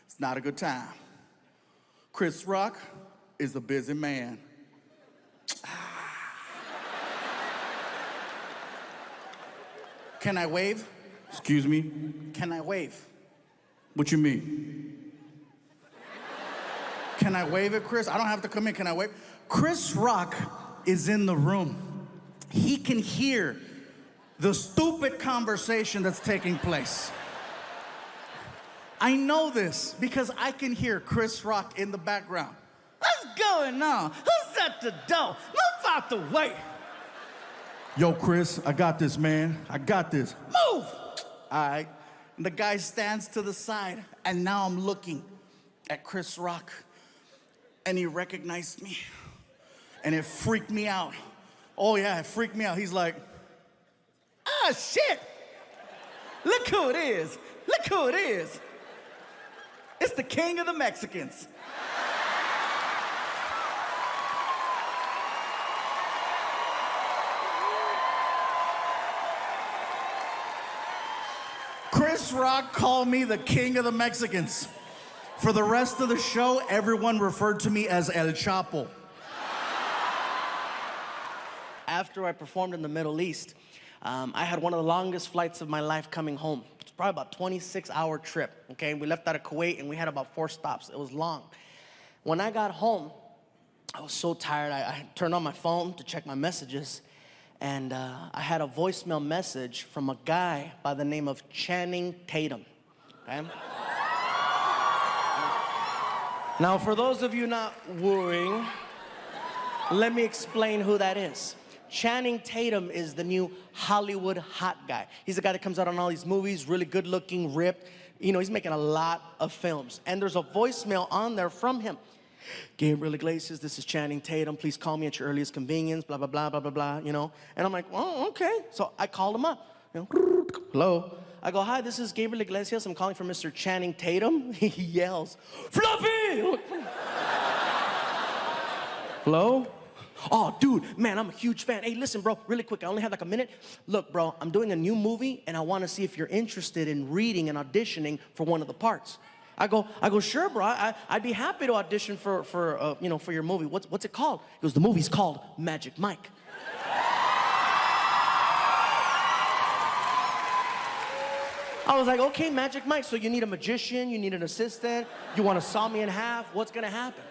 it's not a good time. Chris Rock is a busy man. Can I wave? Excuse me? Can I wave? What you mean? Can I wave at Chris? I don't have to come in. Can I wave? Chris Rock is in the room. He can hear the stupid conversation that's taking place. I know this because I can hear Chris Rock in the background. What's going on? Who's at the door? Move out the way. Yo, Chris, I got this, man. I got this. Move! All right. And the guy stands to the side, and now I'm looking at Chris Rock, and he recognized me, and it freaked me out. Oh, yeah, it freaked me out. He's like, ah, shit! Look who it is. Look who it is. It's the king of the Mexicans. Chris Rock called me the king of the Mexicans. For the rest of the show, everyone referred to me as El Chapo. After I performed in the Middle East, I had one of the longest flights of my life coming home. It's probably about a 26-hour trip, okay? We left out of Kuwait, and we had about 4 stops. It was long. When I got home, I was so tired. I turned on my phone to check my messages, and I had a voicemail message from a guy by the name of Channing Tatum, okay? Now, for those of you not wooing, let me explain who that is. Channing Tatum is the new Hollywood hot guy. He's the guy that comes out on all these movies, really good looking, ripped. You know, he's making a lot of films. And there's a voicemail on there from him. Gabriel Iglesias, this is Channing Tatum. Please call me at your earliest convenience, blah, blah, blah, blah, blah, blah, you know. And I'm like, oh, okay. So I called him up. You know, hello. I go, hi, this is Gabriel Iglesias. I'm calling for Mr. Channing Tatum. He yells, Fluffy! Hello? Oh, dude, man, I'm a huge fan. Hey, listen, bro, really quick, I only have like a minute. Look, bro, I'm doing a new movie, and I want to see if you're interested in reading and auditioning for one of the parts. I go, sure, bro. I'd be happy to audition for your movie. What's it called? He goes, the movie's called Magic Mike. I was like, okay, Magic Mike. So you need a magician, you need an assistant, you want to saw me in half. What's gonna happen?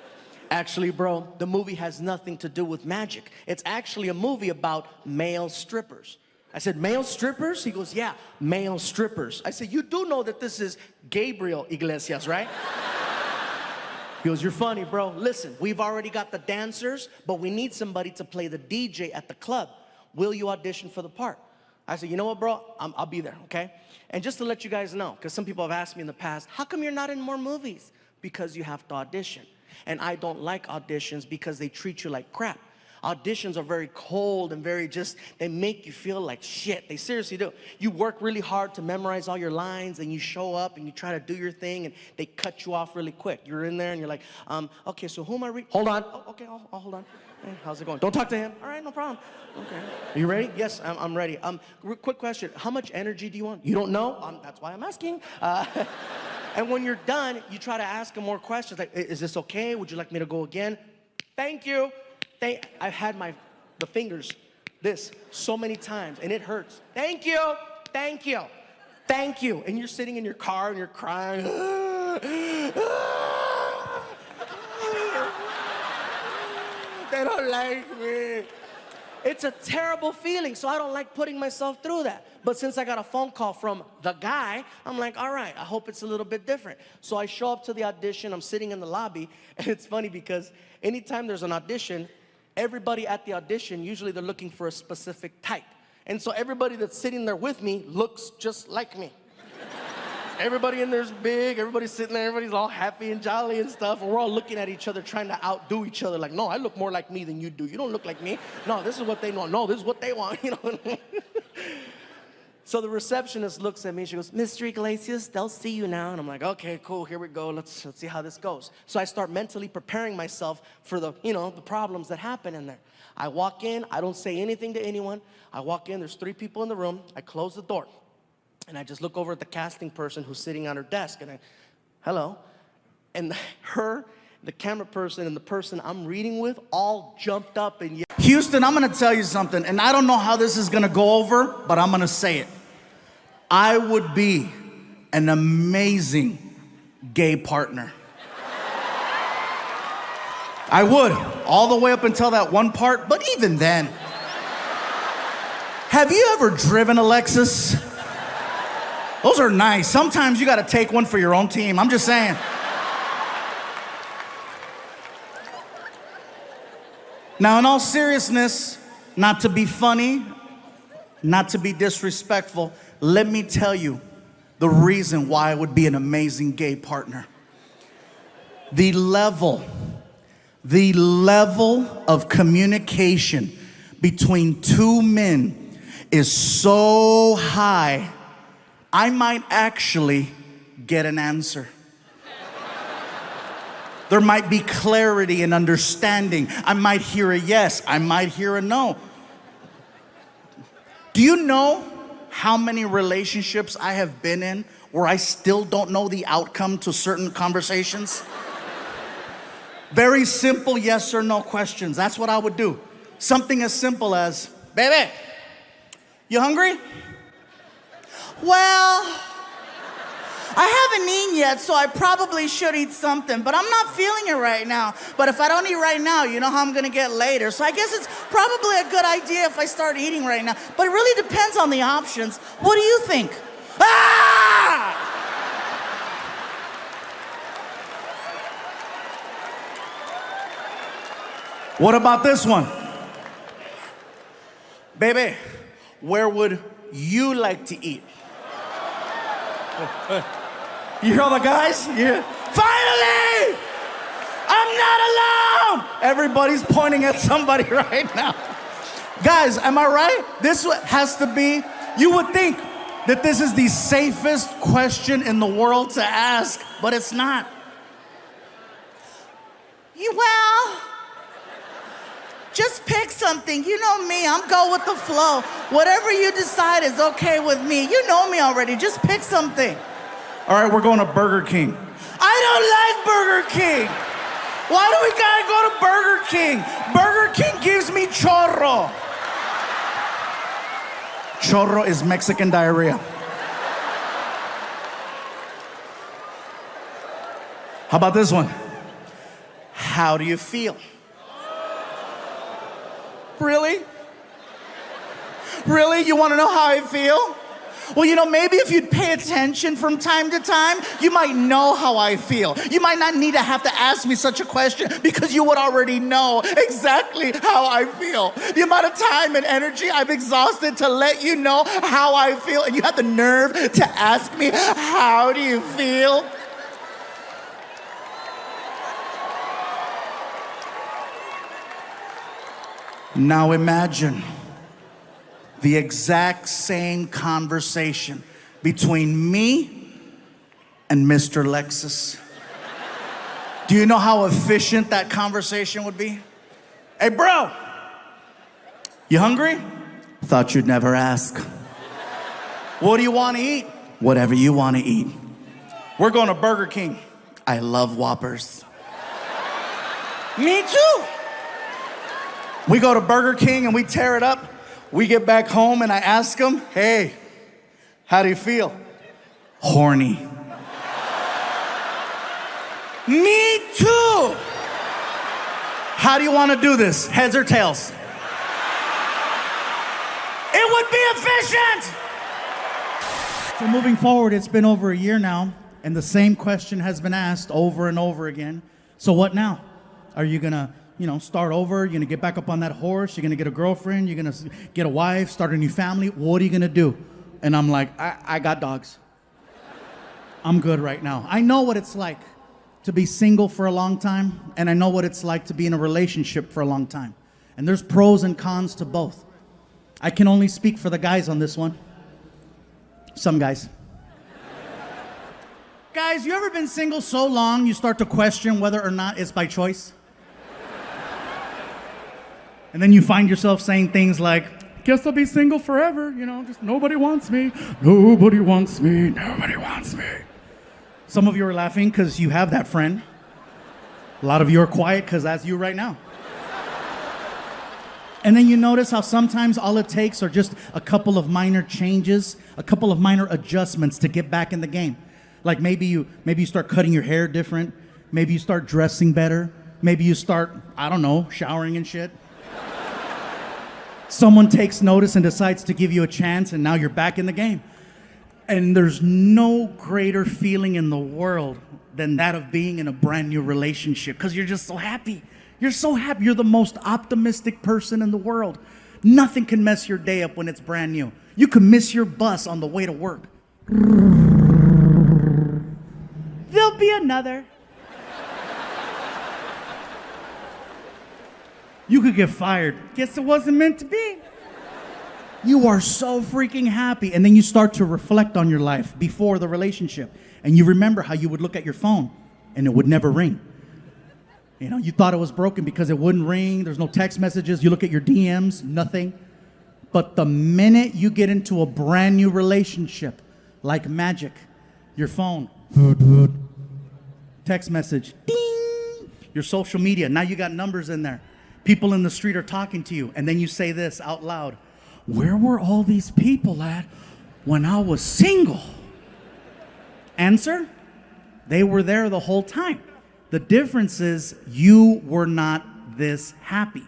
Actually, bro, the movie has nothing to do with magic. It's actually a movie about male strippers. I said, male strippers? He goes, yeah, male strippers. I said, you do know that this is Gabriel Iglesias, right? He goes, you're funny, bro. Listen, we've already got the dancers, but we need somebody to play the DJ at the club. Will you audition for the part? I said, you know what, bro? I'll be there, okay? And just to let you guys know, because some people have asked me in the past, how come you're not in more movies? Because you have to audition. And I don't like auditions because they treat you like crap. Auditions are very cold and they make you feel like shit. They seriously do. You work really hard to memorize all your lines, and you show up and you try to do your thing, and they cut you off really quick. You're in there and you're like, okay, so who am I hold on. Oh, okay, I'll hold on. Hey, how's it going? Don't talk to him. All right, no problem. Okay. Are you ready? Yes, I'm ready. Quick question. How much energy do you want? You don't know? That's why I'm asking. And when you're done, you try to ask him more questions. Like, is this okay? Would you like me to go again? Thank you. I've had the fingers this so many times, and it hurts. Thank you. Thank you. Thank you. And you're sitting in your car and you're crying. They don't like me. It's a terrible feeling, so I don't like putting myself through that. But since I got a phone call from the guy, I'm like, all right, I hope it's a little bit different. So I show up to the audition, I'm sitting in the lobby, and it's funny because anytime there's an audition, everybody at the audition, usually they're looking for a specific type. And so everybody that's sitting there with me looks just like me. Everybody in there's big, everybody's sitting there, everybody's all happy and jolly and stuff, and we're all looking at each other trying to outdo each other. Like, no, I look more like me than you do. You don't look like me. No, this is what they want. No, this is what they want, you know. So the receptionist looks at me, she goes, Mr. Iglesias, they'll see you now. And I'm like, okay, cool, here we go. Let's see how this goes. So I start mentally preparing myself for the problems that happen in there. I walk in, I don't say anything to anyone. I walk in, there's 3 people in the room. I close the door. And I just look over at the casting person who's sitting on her desk, and hello. And the camera person, and the person I'm reading with all jumped up and yelled. Houston, I'm gonna tell you something, and I don't know how this is gonna go over, but I'm gonna say it. I would be an amazing gay partner. I would, all the way up until that one part, but even then. Have you ever driven a Lexus? Those are nice. Sometimes you gotta take one for your own team. I'm just saying. Now, in all seriousness, not to be funny, not to be disrespectful, let me tell you the reason why I would be an amazing gay partner. The level of communication between 2 men is so high, I might actually get an answer. There might be clarity and understanding. I might hear a yes, I might hear a no. Do you know how many relationships I have been in where I still don't know the outcome to certain conversations? Very simple yes or no questions. That's what I would do. Something as simple as, baby, you hungry? Well, I haven't eaten yet, so I probably should eat something, but I'm not feeling it right now. But if I don't eat right now, you know how I'm gonna get later. So I guess it's probably a good idea if I start eating right now. But it really depends on the options. What do you think? Ah! What about this one? Baby, where would you like to eat? You hear all the guys? Yeah. Finally! I'm not alone! Everybody's pointing at somebody right now. Guys, am I right? This has to be, you would think that this is the safest question in the world to ask, but it's not. Well, just pick something. You know me, I'm go with the flow. Whatever you decide is okay with me. You know me already, just pick something. All right, we're going to Burger King. I don't like Burger King. Why do we gotta go to Burger King? Burger King gives me chorro. Chorro is Mexican diarrhea. How about this one? How do you feel? Really? Really? You want to know how I feel? Well, you know, maybe if you'd pay attention from time to time, you might know how I feel. You might not need to have to ask me such a question because you would already know exactly how I feel. The amount of time and energy I've exhausted to let you know how I feel, and you have the nerve to ask me, how do you feel? Now imagine the exact same conversation between me and Mr. Lexus. Do you know how efficient that conversation would be? Hey, bro, you hungry? Thought you'd never ask. What do you want to eat? Whatever you want to eat. We're going to Burger King. I love Whoppers. Me too. We go to Burger King and we tear it up. We get back home and I ask him, hey, how do you feel? Horny. Me too. How do you want to do this? Heads or tails? would be efficient. So moving forward, it's been over a year now, and the same question has been asked over and over again. So what now? Are you gonna, start over? You're gonna get back up on that horse? You're gonna get a girlfriend? You're gonna get a wife, start a new family? What are you gonna do? And I'm like, I got dogs. I'm good right now. I know what it's like to be single for a long time, and I know what it's like to be in a relationship for a long time. And there's pros and cons to both. I can only speak for the guys on this one. Some guys. Guys, you ever been single so long you start to question whether or not it's by choice? And then you find yourself saying things like, guess I'll be single forever, just nobody wants me. Nobody wants me. Nobody wants me. Some of you are laughing because you have that friend. A lot of you are quiet because that's you right now. And then you notice how sometimes all it takes are just a couple of minor changes, a couple of minor adjustments to get back in the game. Like maybe you start cutting your hair different. Maybe you start dressing better. Maybe you start, showering and shit. Someone takes notice and decides to give you a chance, and now you're back in the game. And there's no greater feeling in the world than that of being in a brand new relationship, because you're just so happy. You're so happy. You're the most optimistic person in the world. Nothing can mess your day up when it's brand new. You could miss your bus on the way to work. There'll be another. You could get fired. Guess it wasn't meant to be. You are so freaking happy. And then you start to reflect on your life before the relationship. And you remember how you would look at your phone and it would never ring. You thought it was broken because it wouldn't ring. There's no text messages. You look at your DMs, nothing. But the minute you get into a brand new relationship, like magic, your phone, text message, ding, your social media, now you got numbers in there. People in the street are talking to you. And then you say this out loud. Where were all these people at when I was single? Answer, they were there the whole time. The difference is you were not this happy.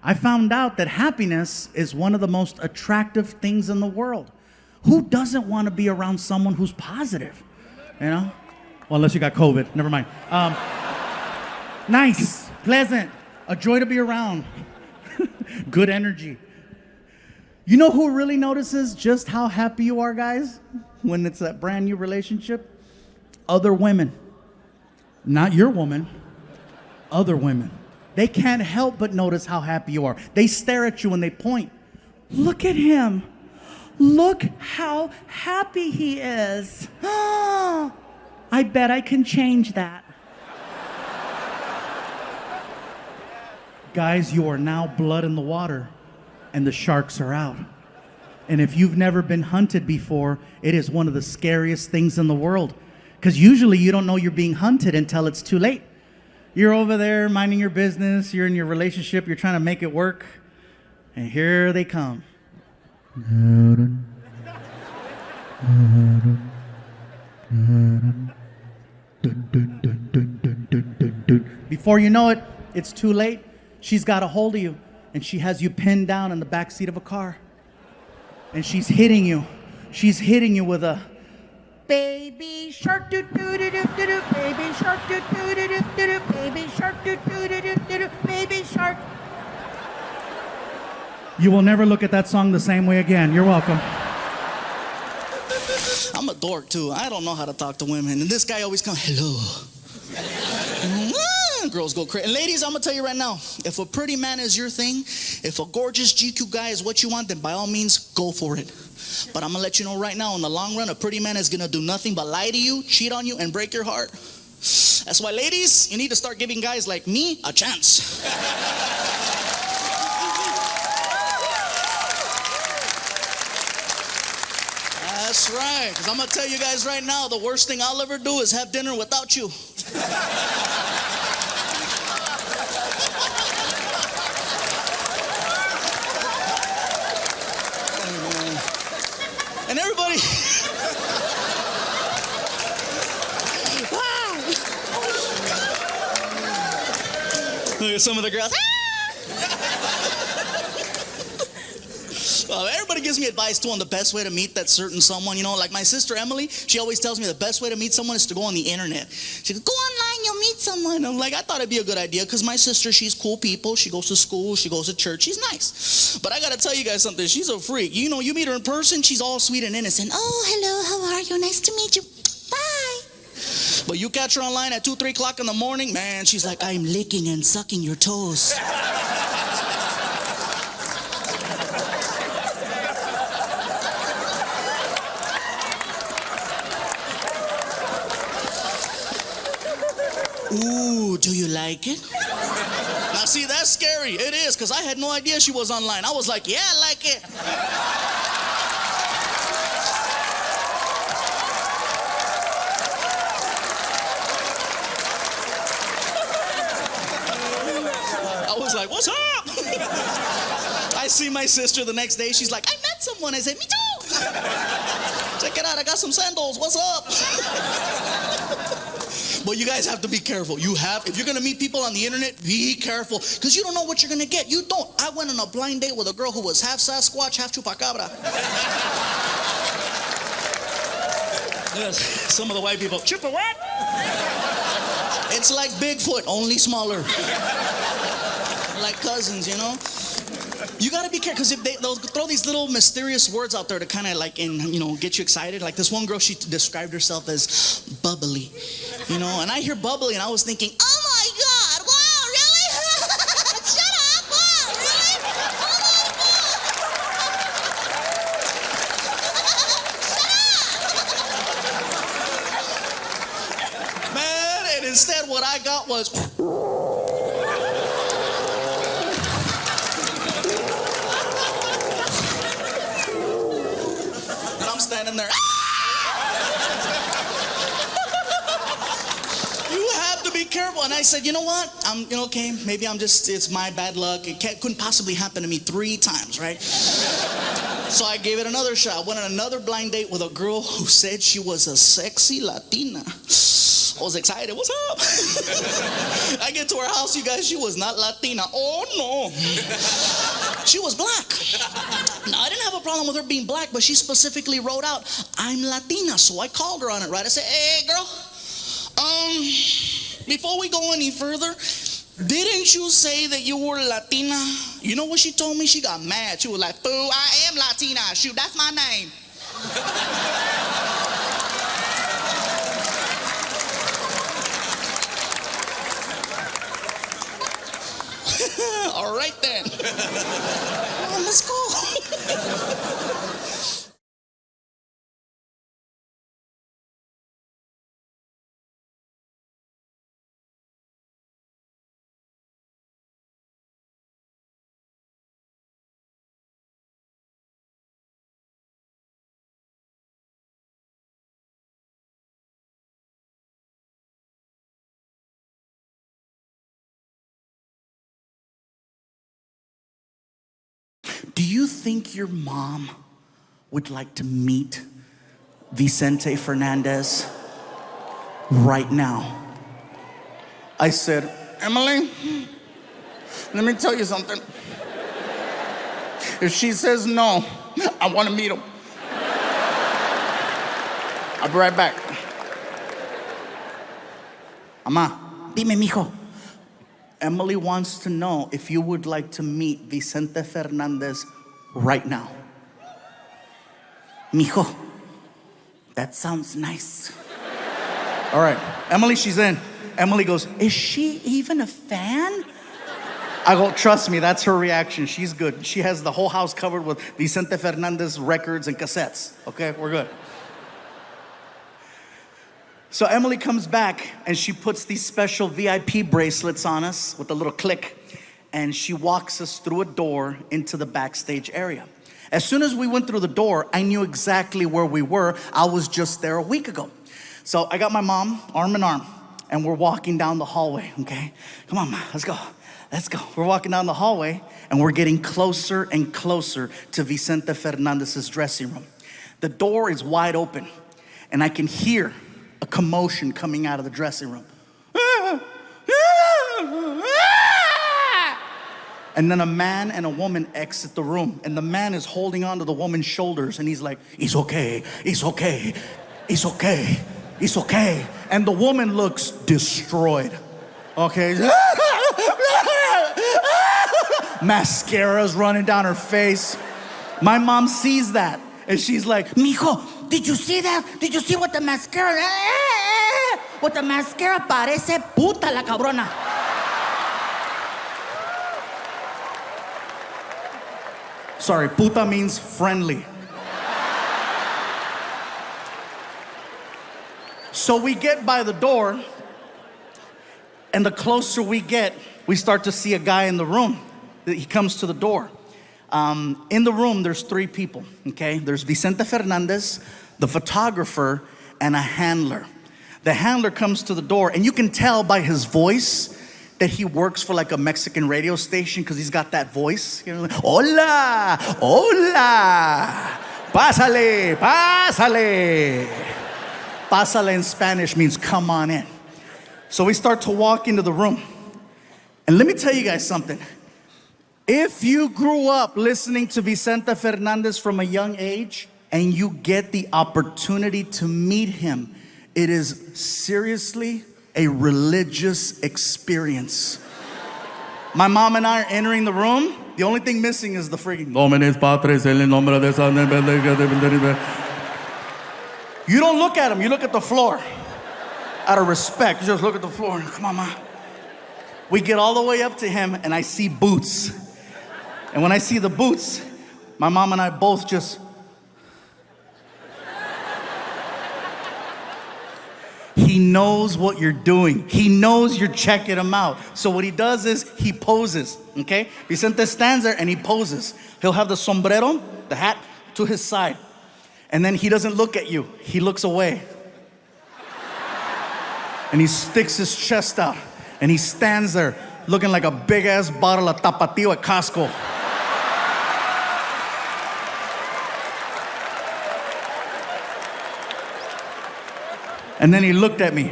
I found out that happiness is one of the most attractive things in the world. Who doesn't want to be around someone who's positive? Well, unless you got COVID, never mind. Nice, pleasant, a joy to be around, good energy. You know who really notices just how happy you are, guys, when it's a brand new relationship? Other women. Not your woman, other women. They can't help but notice how happy you are. They stare at you and they point. Look at him. Look how happy he is. Oh, I bet I can change that. Guys, you are now blood in the water. And the sharks are out. And if you've never been hunted before, it is one of the scariest things in the world. Because usually you don't know you're being hunted until it's too late. You're over there minding your business, you're in your relationship, you're trying to make it work, and here they come. Before you know it, it's too late. She's got a hold of you. And she has you pinned down in the back seat of a car. And she's hitting you. She's hitting you with a baby shark doo doo doo doo doo doo, baby shark doo doo doo doo doo doo, baby shark doo doo doo doo doo doo, baby shark. You will never look at that song the same way again. You're welcome. I'm a dork too. I don't know how to talk to women. And this guy always comes, hello. Girls go crazy. And ladies, I'm gonna tell you right now, if a pretty man is your thing, if a gorgeous GQ guy is what you want, then by all means, go for it. But I'm gonna let you know right now, in the long run, a pretty man is gonna do nothing but lie to you, cheat on you, and break your heart. That's why, ladies, you need to start giving guys like me a chance. That's right, because I'm gonna tell you guys right now, the worst thing I'll ever do is have dinner without you. And everybody, look at some of the girls. Everybody gives me advice too on the best way to meet that certain someone. You know, like my sister Emily, she always tells me the best way to meet someone is to go on the internet. She goes, go online, you'll meet someone. I'm like, I thought it'd be a good idea because my sister, she's cool people. She goes to school, she goes to church, she's nice. But I gotta tell you guys something, she's a freak. You know, you meet her in person, she's all sweet and innocent. Oh, hello, how are you? Nice to meet you. Bye. But you catch her online at 2, 3 o'clock in the morning, man, she's like, I'm licking and sucking your toes. Ooh, do you like it? Now see, that's scary. It is, because I had no idea she was online. I was like, yeah, I like it. I was like, what's up? I see my sister the next day. She's like, I met someone. I said, me too. Check it out. I got some sandals. What's up? But you guys have to be careful. If you're going to meet people on the internet, be careful. Because you don't know what you're going to get. You don't. I went on a blind date with a girl who was half Sasquatch, half Chupacabra. Yes, some of the white people, Chupa what? It's like Bigfoot, only smaller. Like cousins, you know? You gotta be careful, because they'll throw these little mysterious words out there to kind of like, get you excited. Like this one girl, she described herself as bubbly, you know? And I hear bubbly, and I was thinking, oh my God, wow, really? Shut up, wow, really? Oh my God. Man, and instead what I got was... standing there. You have to be careful. And I said, you know what? Okay, maybe it's my bad luck. Couldn't possibly happen to me 3 times, right? So I gave it another shot. I went on another blind date with a girl who said she was a sexy Latina. I was excited. What's up? I get to her house, you guys. She was not Latina. Oh, no. She was black. Now, I didn't have a problem with her being black, but she specifically wrote out, I'm Latina. So I called her on it, right? I said, hey, girl, before we go any further, didn't you say that you were Latina? You know what she told me? She got mad. She was like, fool, I am Latina. Shoot, that's my name. All right then. Come on, let's go. Do you think your mom would like to meet Vicente Fernandez right now? I said, Emily, let me tell you something. If she says no, I want to meet him. I'll be right back. Ama, dime, mijo. Emily wants to know if you would like to meet Vicente Fernandez right now. Mijo, that sounds nice. All right, Emily, she's in. Emily goes, is she even a fan? I go, trust me, that's her reaction. She's good. She has the whole house covered with Vicente Fernandez records and cassettes. Okay, we're good. So Emily comes back and she puts these special VIP bracelets on us with a little click, and she walks us through a door into the backstage area. As soon as we went through the door, I knew exactly where we were. I was just there a week ago. So I got my mom arm in arm, and we're walking down the hallway, okay? Come on, Ma, let's go. Let's go. We're walking down the hallway, and we're getting closer and closer to Vicente Fernandez's dressing room. The door is wide open, and I can hear a commotion coming out of the dressing room. And then a man and a woman exit the room. And the man is holding on to the woman's shoulders. And he's like, it's okay, it's okay, it's okay, it's okay. And the woman looks destroyed. Okay. Mascara's running down her face. My mom sees that. And she's like, Mijo, did you see that? Did you see what the mascara? What the mascara parece puta la cabrona. Sorry, puta means friendly. So we get by the door, and the closer we get, we start to see a guy in the room. He comes to the door. In the room, there's 3 people, okay? There's Vicente Fernandez, the photographer, and a handler. The handler comes to the door, and you can tell by his voice that he works for like a Mexican radio station because he's got that voice. You know, like, hola, hola, pásale, pásale. Pásale in Spanish means come on in. So we start to walk into the room. And let me tell you guys something. If you grew up listening to Vicente Fernandez from a young age and you get the opportunity to meet him, it is seriously a religious experience. My mom and I are entering the room. The only thing missing is the freaking Nomines Patres en el nombre de San. You don't look at him, you look at the floor. Out of respect, you just look at the floor. Come on, Ma. We get all the way up to him and I see boots. And when I see the boots, my mom and I both just... He knows what you're doing. He knows you're checking him out. So what he does is he poses, okay? Vicente stands there and he poses. He'll have the sombrero, the hat, to his side. And then he doesn't look at you. He looks away. And he sticks his chest out. And he stands there looking like a big-ass bottle of Tapatio at Costco. And then he looked at me.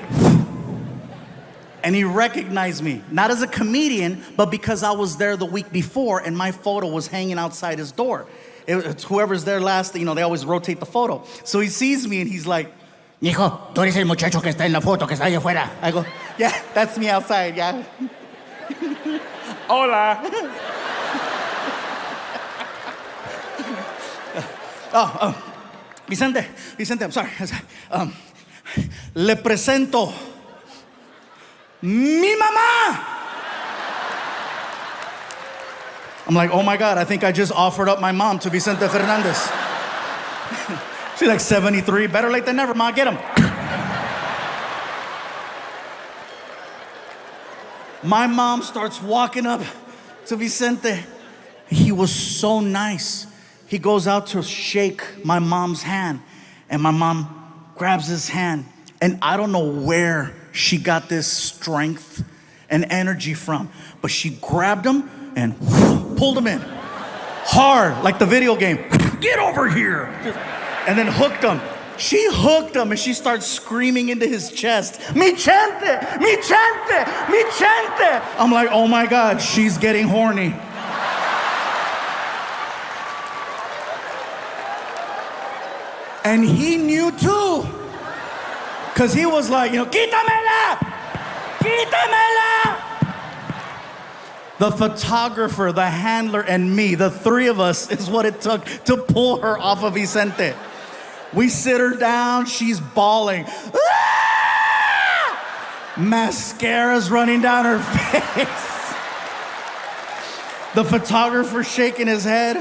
And he recognized me. Not as a comedian, but because I was there the week before and my photo was hanging outside his door. It's whoever's there last, you know, they always rotate the photo. So he sees me and he's like, Mijo, tú eres el muchacho que está en la foto, que está allá afuera. I go, yeah, that's me outside, yeah. Hola. Vicente, I'm sorry. Le presento mi mamá. I'm like, oh my God, I think I just offered up my mom to Vicente Fernandez. She's like 73, better late than never, Ma, get him. My mom starts walking up to Vicente. He was so nice. He goes out to shake my mom's hand, and my mom grabs his hand. And I don't know where she got this strength and energy from, but she grabbed him and pulled him in. Hard, like the video game. Get over here. And then hooked him. She hooked him and she starts screaming into his chest, Mi chente, mi chente, mi chente. I'm like, oh my God, she's getting horny. And he knew too. Because he was like, you know, quítamela, quítamela. The photographer, the handler, and me, the 3 of us is what it took to pull her off of Vicente. We sit her down, she's bawling. Ah! Mascara's running down her face. The photographer shaking his head.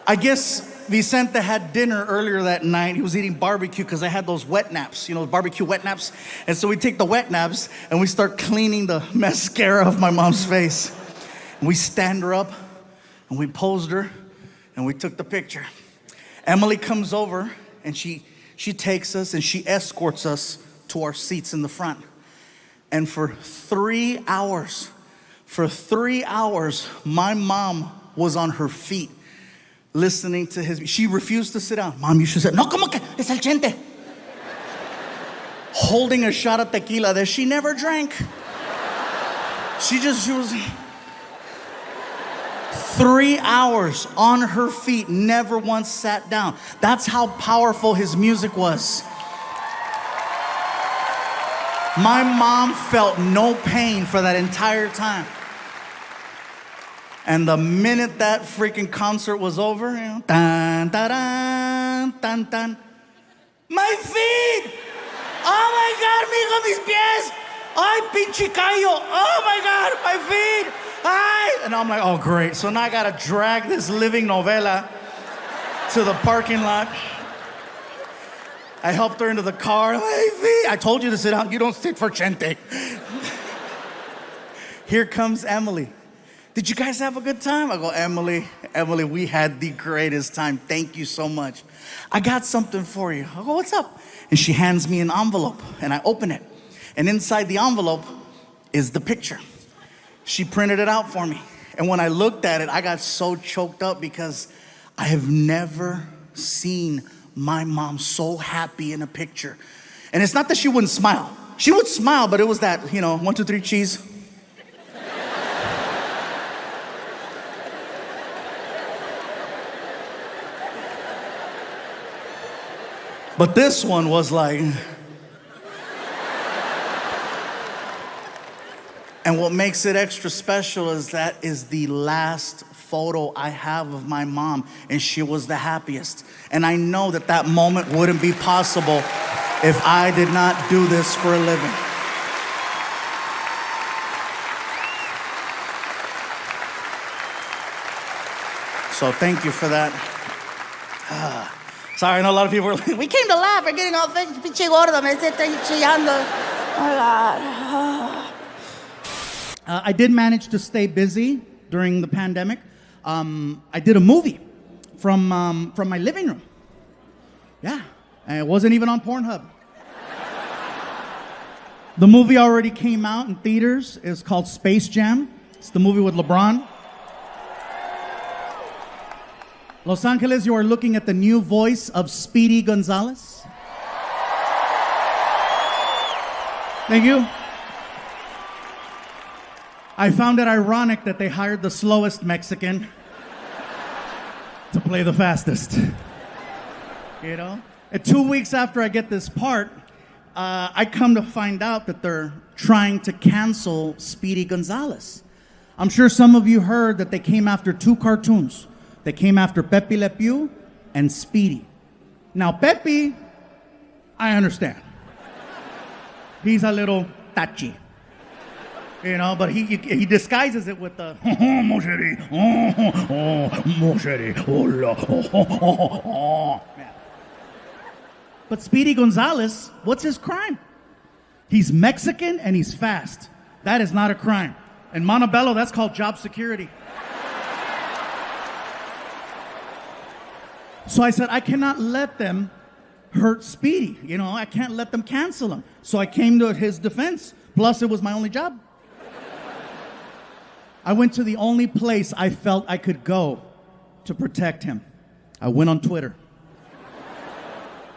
I guess Vicente had dinner earlier that night. He was eating barbecue because I had those wet naps, you know, barbecue wet naps. And so we take the wet naps and we start cleaning the mascara off my mom's face. And we stand her up and we posed her and we took the picture. Emily comes over and she takes us and she escorts us to our seats in the front. And for 3 hours, my mom was on her feet listening to his. She refused to sit down. Mom, you should sit. No, como que es el chente. Holding a shot of tequila that she never drank. She was 3 hours on her feet, never once sat down. That's how powerful his music was. My mom felt no pain for that entire time. And the minute that freaking concert was over, you know, tan, tan, tan, tan. My feet! Oh my God, mijo, mis pies! Ay, pinche callo! Oh my God, my feet! Ay! And I'm like, oh great. So now I gotta drag this living novela to the parking lot. I helped her into the car. My feet! I told you to sit down. You don't sit for gente. Here comes Emily. Did you guys have a good time? I go, Emily, we had the greatest time. Thank you so much. I got something for you. I go, what's up? And she hands me an envelope, and I open it. And inside the envelope is the picture. She printed it out for me. And when I looked at it, I got so choked up because I have never seen my mom so happy in a picture. And it's not that she wouldn't smile. She would smile, but it was that, 1, 2, 3, cheese. But this one was like... And what makes it extra special is that is the last photo I have of my mom, and she was the happiest. And I know that that moment wouldn't be possible if I did not do this for a living. So thank you for that. Sorry, I know a lot of people were like, We came to laugh. We're getting all pinche gordo. Me está chillando. Oh my God. I did manage to stay busy during the pandemic. I did a movie from my living room. Yeah, and it wasn't even on Pornhub. The movie already came out in theaters. It's called Space Jam. It's the movie with LeBron. Los Angeles, you are looking at the new voice of Speedy Gonzalez. Thank you. I found it ironic that they hired the slowest Mexican to play the fastest. And 2 weeks after I get this part, I come to find out that they're trying to cancel Speedy Gonzalez. I'm sure some of you heard that they came after 2 cartoons. They came after Pepe Le Pew and Speedy. Now, Pepe, I understand. He's a little touchy. But he disguises it with the mon chéri, mon chéri, yeah. But Speedy Gonzalez, what's his crime? He's Mexican and he's fast. That is not a crime. In Montebello, that's called job security. So I said, I cannot let them hurt Speedy. I can't let them cancel him. So I came to his defense. Plus, it was my only job. I went to the only place I felt I could go to protect him. I went on Twitter.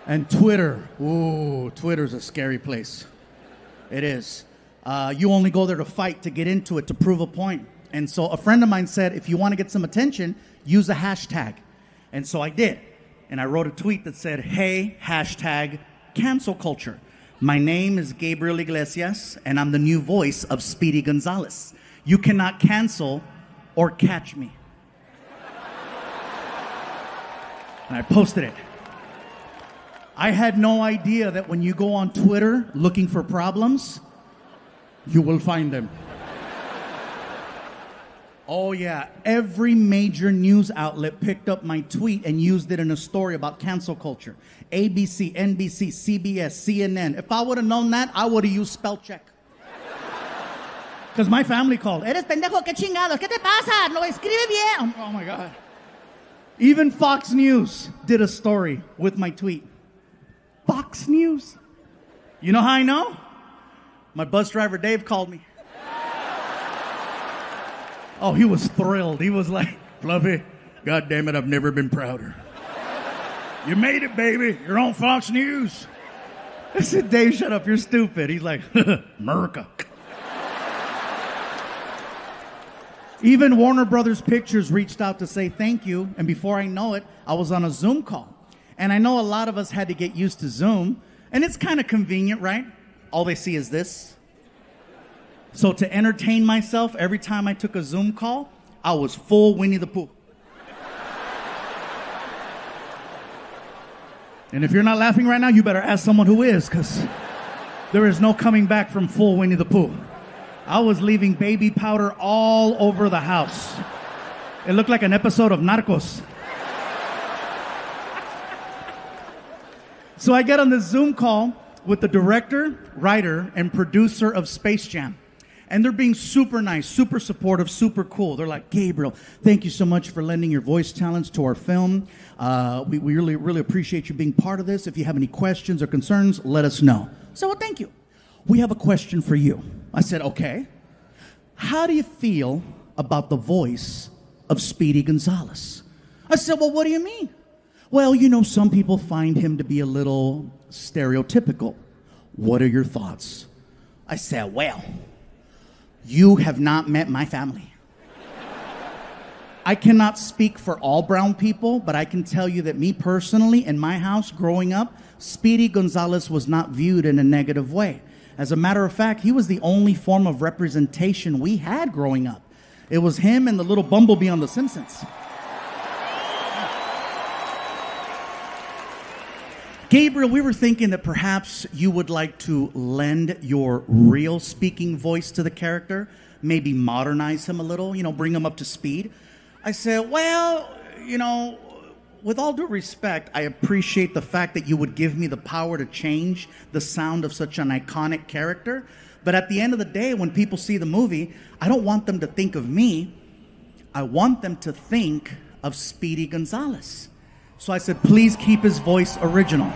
And Twitter's a scary place. It is. You only go there to fight, to get into it, to prove a point. And so a friend of mine said, if you want to get some attention, use a hashtag. And so I did. And I wrote a tweet that said, hey, hashtag cancel culture. My name is Gabriel Iglesias, and I'm the new voice of Speedy Gonzalez. You cannot cancel or catch me. And I posted it. I had no idea that when you go on Twitter looking for problems, you will find them. Oh yeah, every major news outlet picked up my tweet and used it in a story about cancel culture. ABC, NBC, CBS, CNN. If I would have known that, I would have used spell check. Because my family called. Eres pendejo, qué chingados. ¿Qué te pasa? No escribe bien. Oh my God. Even Fox News did a story with my tweet. Fox News. You know how I know? My bus driver Dave called me. Oh, he was thrilled. He was like, Fluffy, God damn it, I've never been prouder. You made it, baby. You're on Fox News. I said, Dave, shut up. You're stupid. He's like, America. Even Warner Brothers Pictures reached out to say thank you, and before I know it, I was on a Zoom call. And I know a lot of us had to get used to Zoom, and it's kind of convenient, right? All they see is this. So to entertain myself, every time I took a Zoom call, I was full Winnie the Pooh. And if you're not laughing right now, you better ask someone who is, because there is no coming back from full Winnie the Pooh. I was leaving baby powder all over the house. It looked like an episode of Narcos. So I get on this Zoom call with the director, writer, and producer of Space Jam. And they're being super nice, super supportive, super cool. They're like, Gabriel, thank you so much for lending your voice talents to our film. We really, really appreciate you being part of this. If you have any questions or concerns, let us know. So, well, thank you. We have a question for you. I said, okay. How do you feel about the voice of Speedy Gonzalez? I said, well, what do you mean? Well, you know, some people find him to be a little stereotypical. What are your thoughts? I said, well, you have not met my family. I cannot speak for all brown people, but I can tell you that me personally, in my house growing up, Speedy Gonzalez was not viewed in a negative way. As a matter of fact, he was the only form of representation we had growing up. It was him and the little bumblebee on The Simpsons. Gabriel, we were thinking that perhaps you would like to lend your real speaking voice to the character, maybe modernize him a little, you know, bring him up to speed. I said, well, you know, with all due respect, I appreciate the fact that you would give me the power to change the sound of such an iconic character. But at the end of the day, when people see the movie, I don't want them to think of me. I want them to think of Speedy Gonzalez. So I said, please keep his voice original.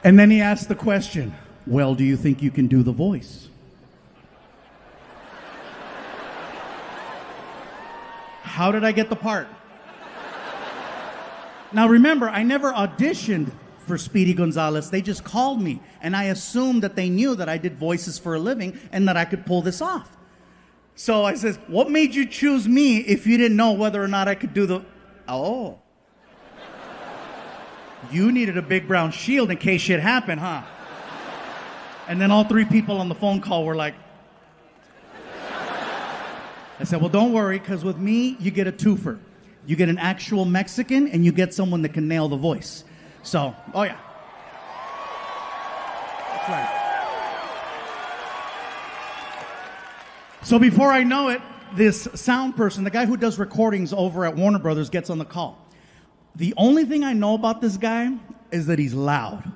And then he asked the question, well, do you think you can do the voice? How did I get the part? Now remember, I never auditioned for Speedy Gonzalez. They just called me, and I assumed that they knew that I did voices for a living and that I could pull this off. So I says, what made you choose me if you didn't know whether or not I could do the... Oh. You needed a big brown shield in case shit happened, huh? And then all three people on the phone call were like... I said, well, don't worry, because with me, you get a twofer. You get an actual Mexican, and you get someone that can nail the voice. So, oh yeah. That's right. So before I know it, this sound person, the guy who does recordings over at Warner Brothers, gets on the call. The only thing I know about this guy is that he's loud.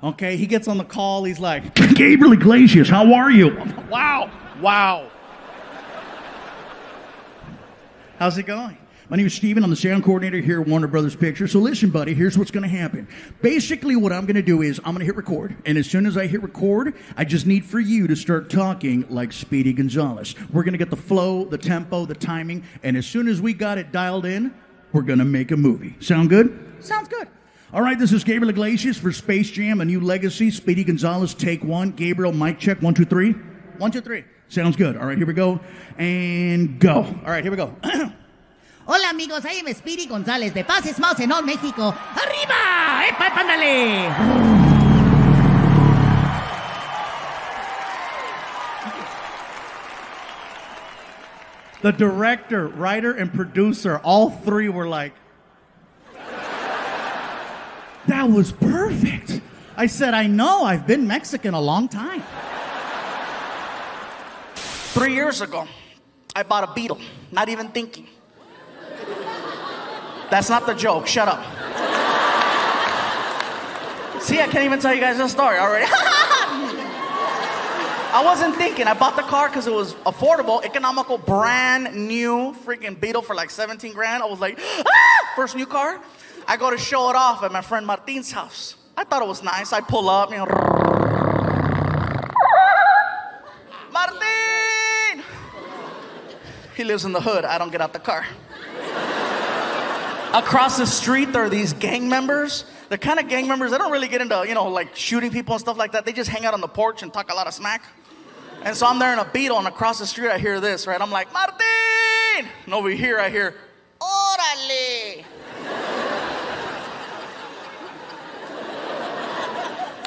Okay, he gets on the call, he's like, Gabriel Iglesias, how are you? Wow, wow. How's it going? My name is Steven. I'm the sound coordinator here at Warner Brothers Pictures. So listen, buddy, here's what's going to happen. Basically, what I'm going to do is I'm going to hit record. And as soon as I hit record, I just need for you to start talking like Speedy Gonzalez. We're going to get the flow, the tempo, the timing. And as soon as we got it dialed in, we're going to make a movie. Sound good? Sounds good. All right, this is Gabriel Iglesias for Space Jam, A New Legacy. Speedy Gonzalez, take one. Gabriel, mic check. 1, 2, 3. 1, 2, 3. Sounds good. All right, here we go. And go. All right, here we go. Hola amigos, I am Speedy González de Pases Mausenón, México. ¡Arriba! ¡Epa, pándale! The director, writer, and producer, all three were like, that was perfect. I said, I know, I've been Mexican a long time. 3 years ago, I bought a Beetle, not even thinking. That's not the joke. Shut up. See, I can't even tell you guys this story already. I wasn't thinking. I bought the car because it was affordable, economical, brand new freaking Beetle for like 17 grand. I was like, ah! First new car. I go to show it off at my friend Martin's house. I thought it was nice. I pull up, you know. Martin! He lives in the hood. I don't get out the car. Across the street, there are these gang members the kind of gang members, they don't really get into, like shooting people and stuff like that. They just hang out on the porch and talk a lot of smack. And so I'm there in a Beetle, and across the street I hear this, right? I'm like, Martin! And over here I hear, Órale!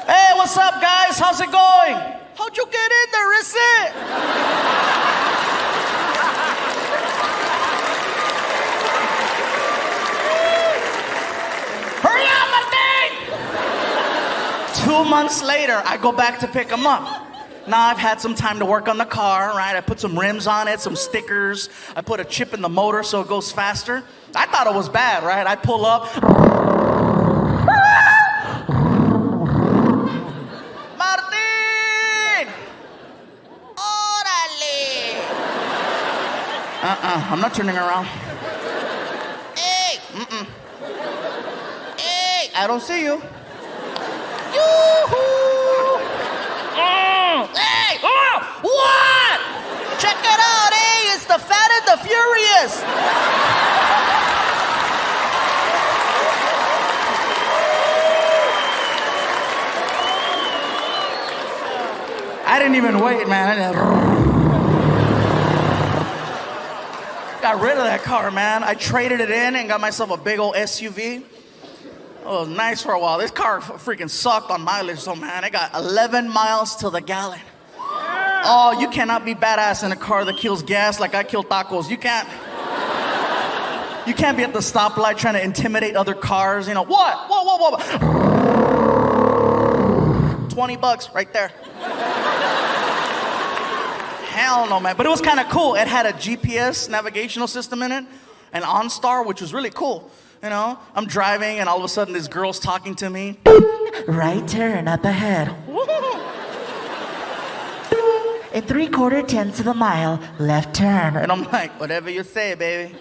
Hey, what's up, guys? How's it going? How'd you get in there, is it? Hurry up, Martin! 2 months later, I go back to pick him up. Now I've had some time to work on the car, right? I put some rims on it, some stickers. I put a chip in the motor so it goes faster. I thought it was bad, right? I pull up. Martin! Órale! I'm not turning around. Hey! Hey! I don't see you. Yoo-hoo! Hey! Oh! What? Check it out, hey! It's the Fat and the Furious! I didn't even wait, man. Got rid of that car, man. I traded it in and got myself a big old SUV. It was nice for a while. This car freaking sucked on mileage, so man, I got 11 miles to the gallon. Oh, you cannot be badass in a car that kills gas like I kill tacos. You can't be at the stoplight trying to intimidate other cars. What? Whoa. $20 right there. Hell no, man. But it was kind of cool. It had a GPS navigational system in it, and OnStar, which was really cool. I'm driving, and all of a sudden, this girl's talking to me. Right turn up ahead. In 3/4 tenths of a mile, left turn. And I'm like, whatever you say, baby.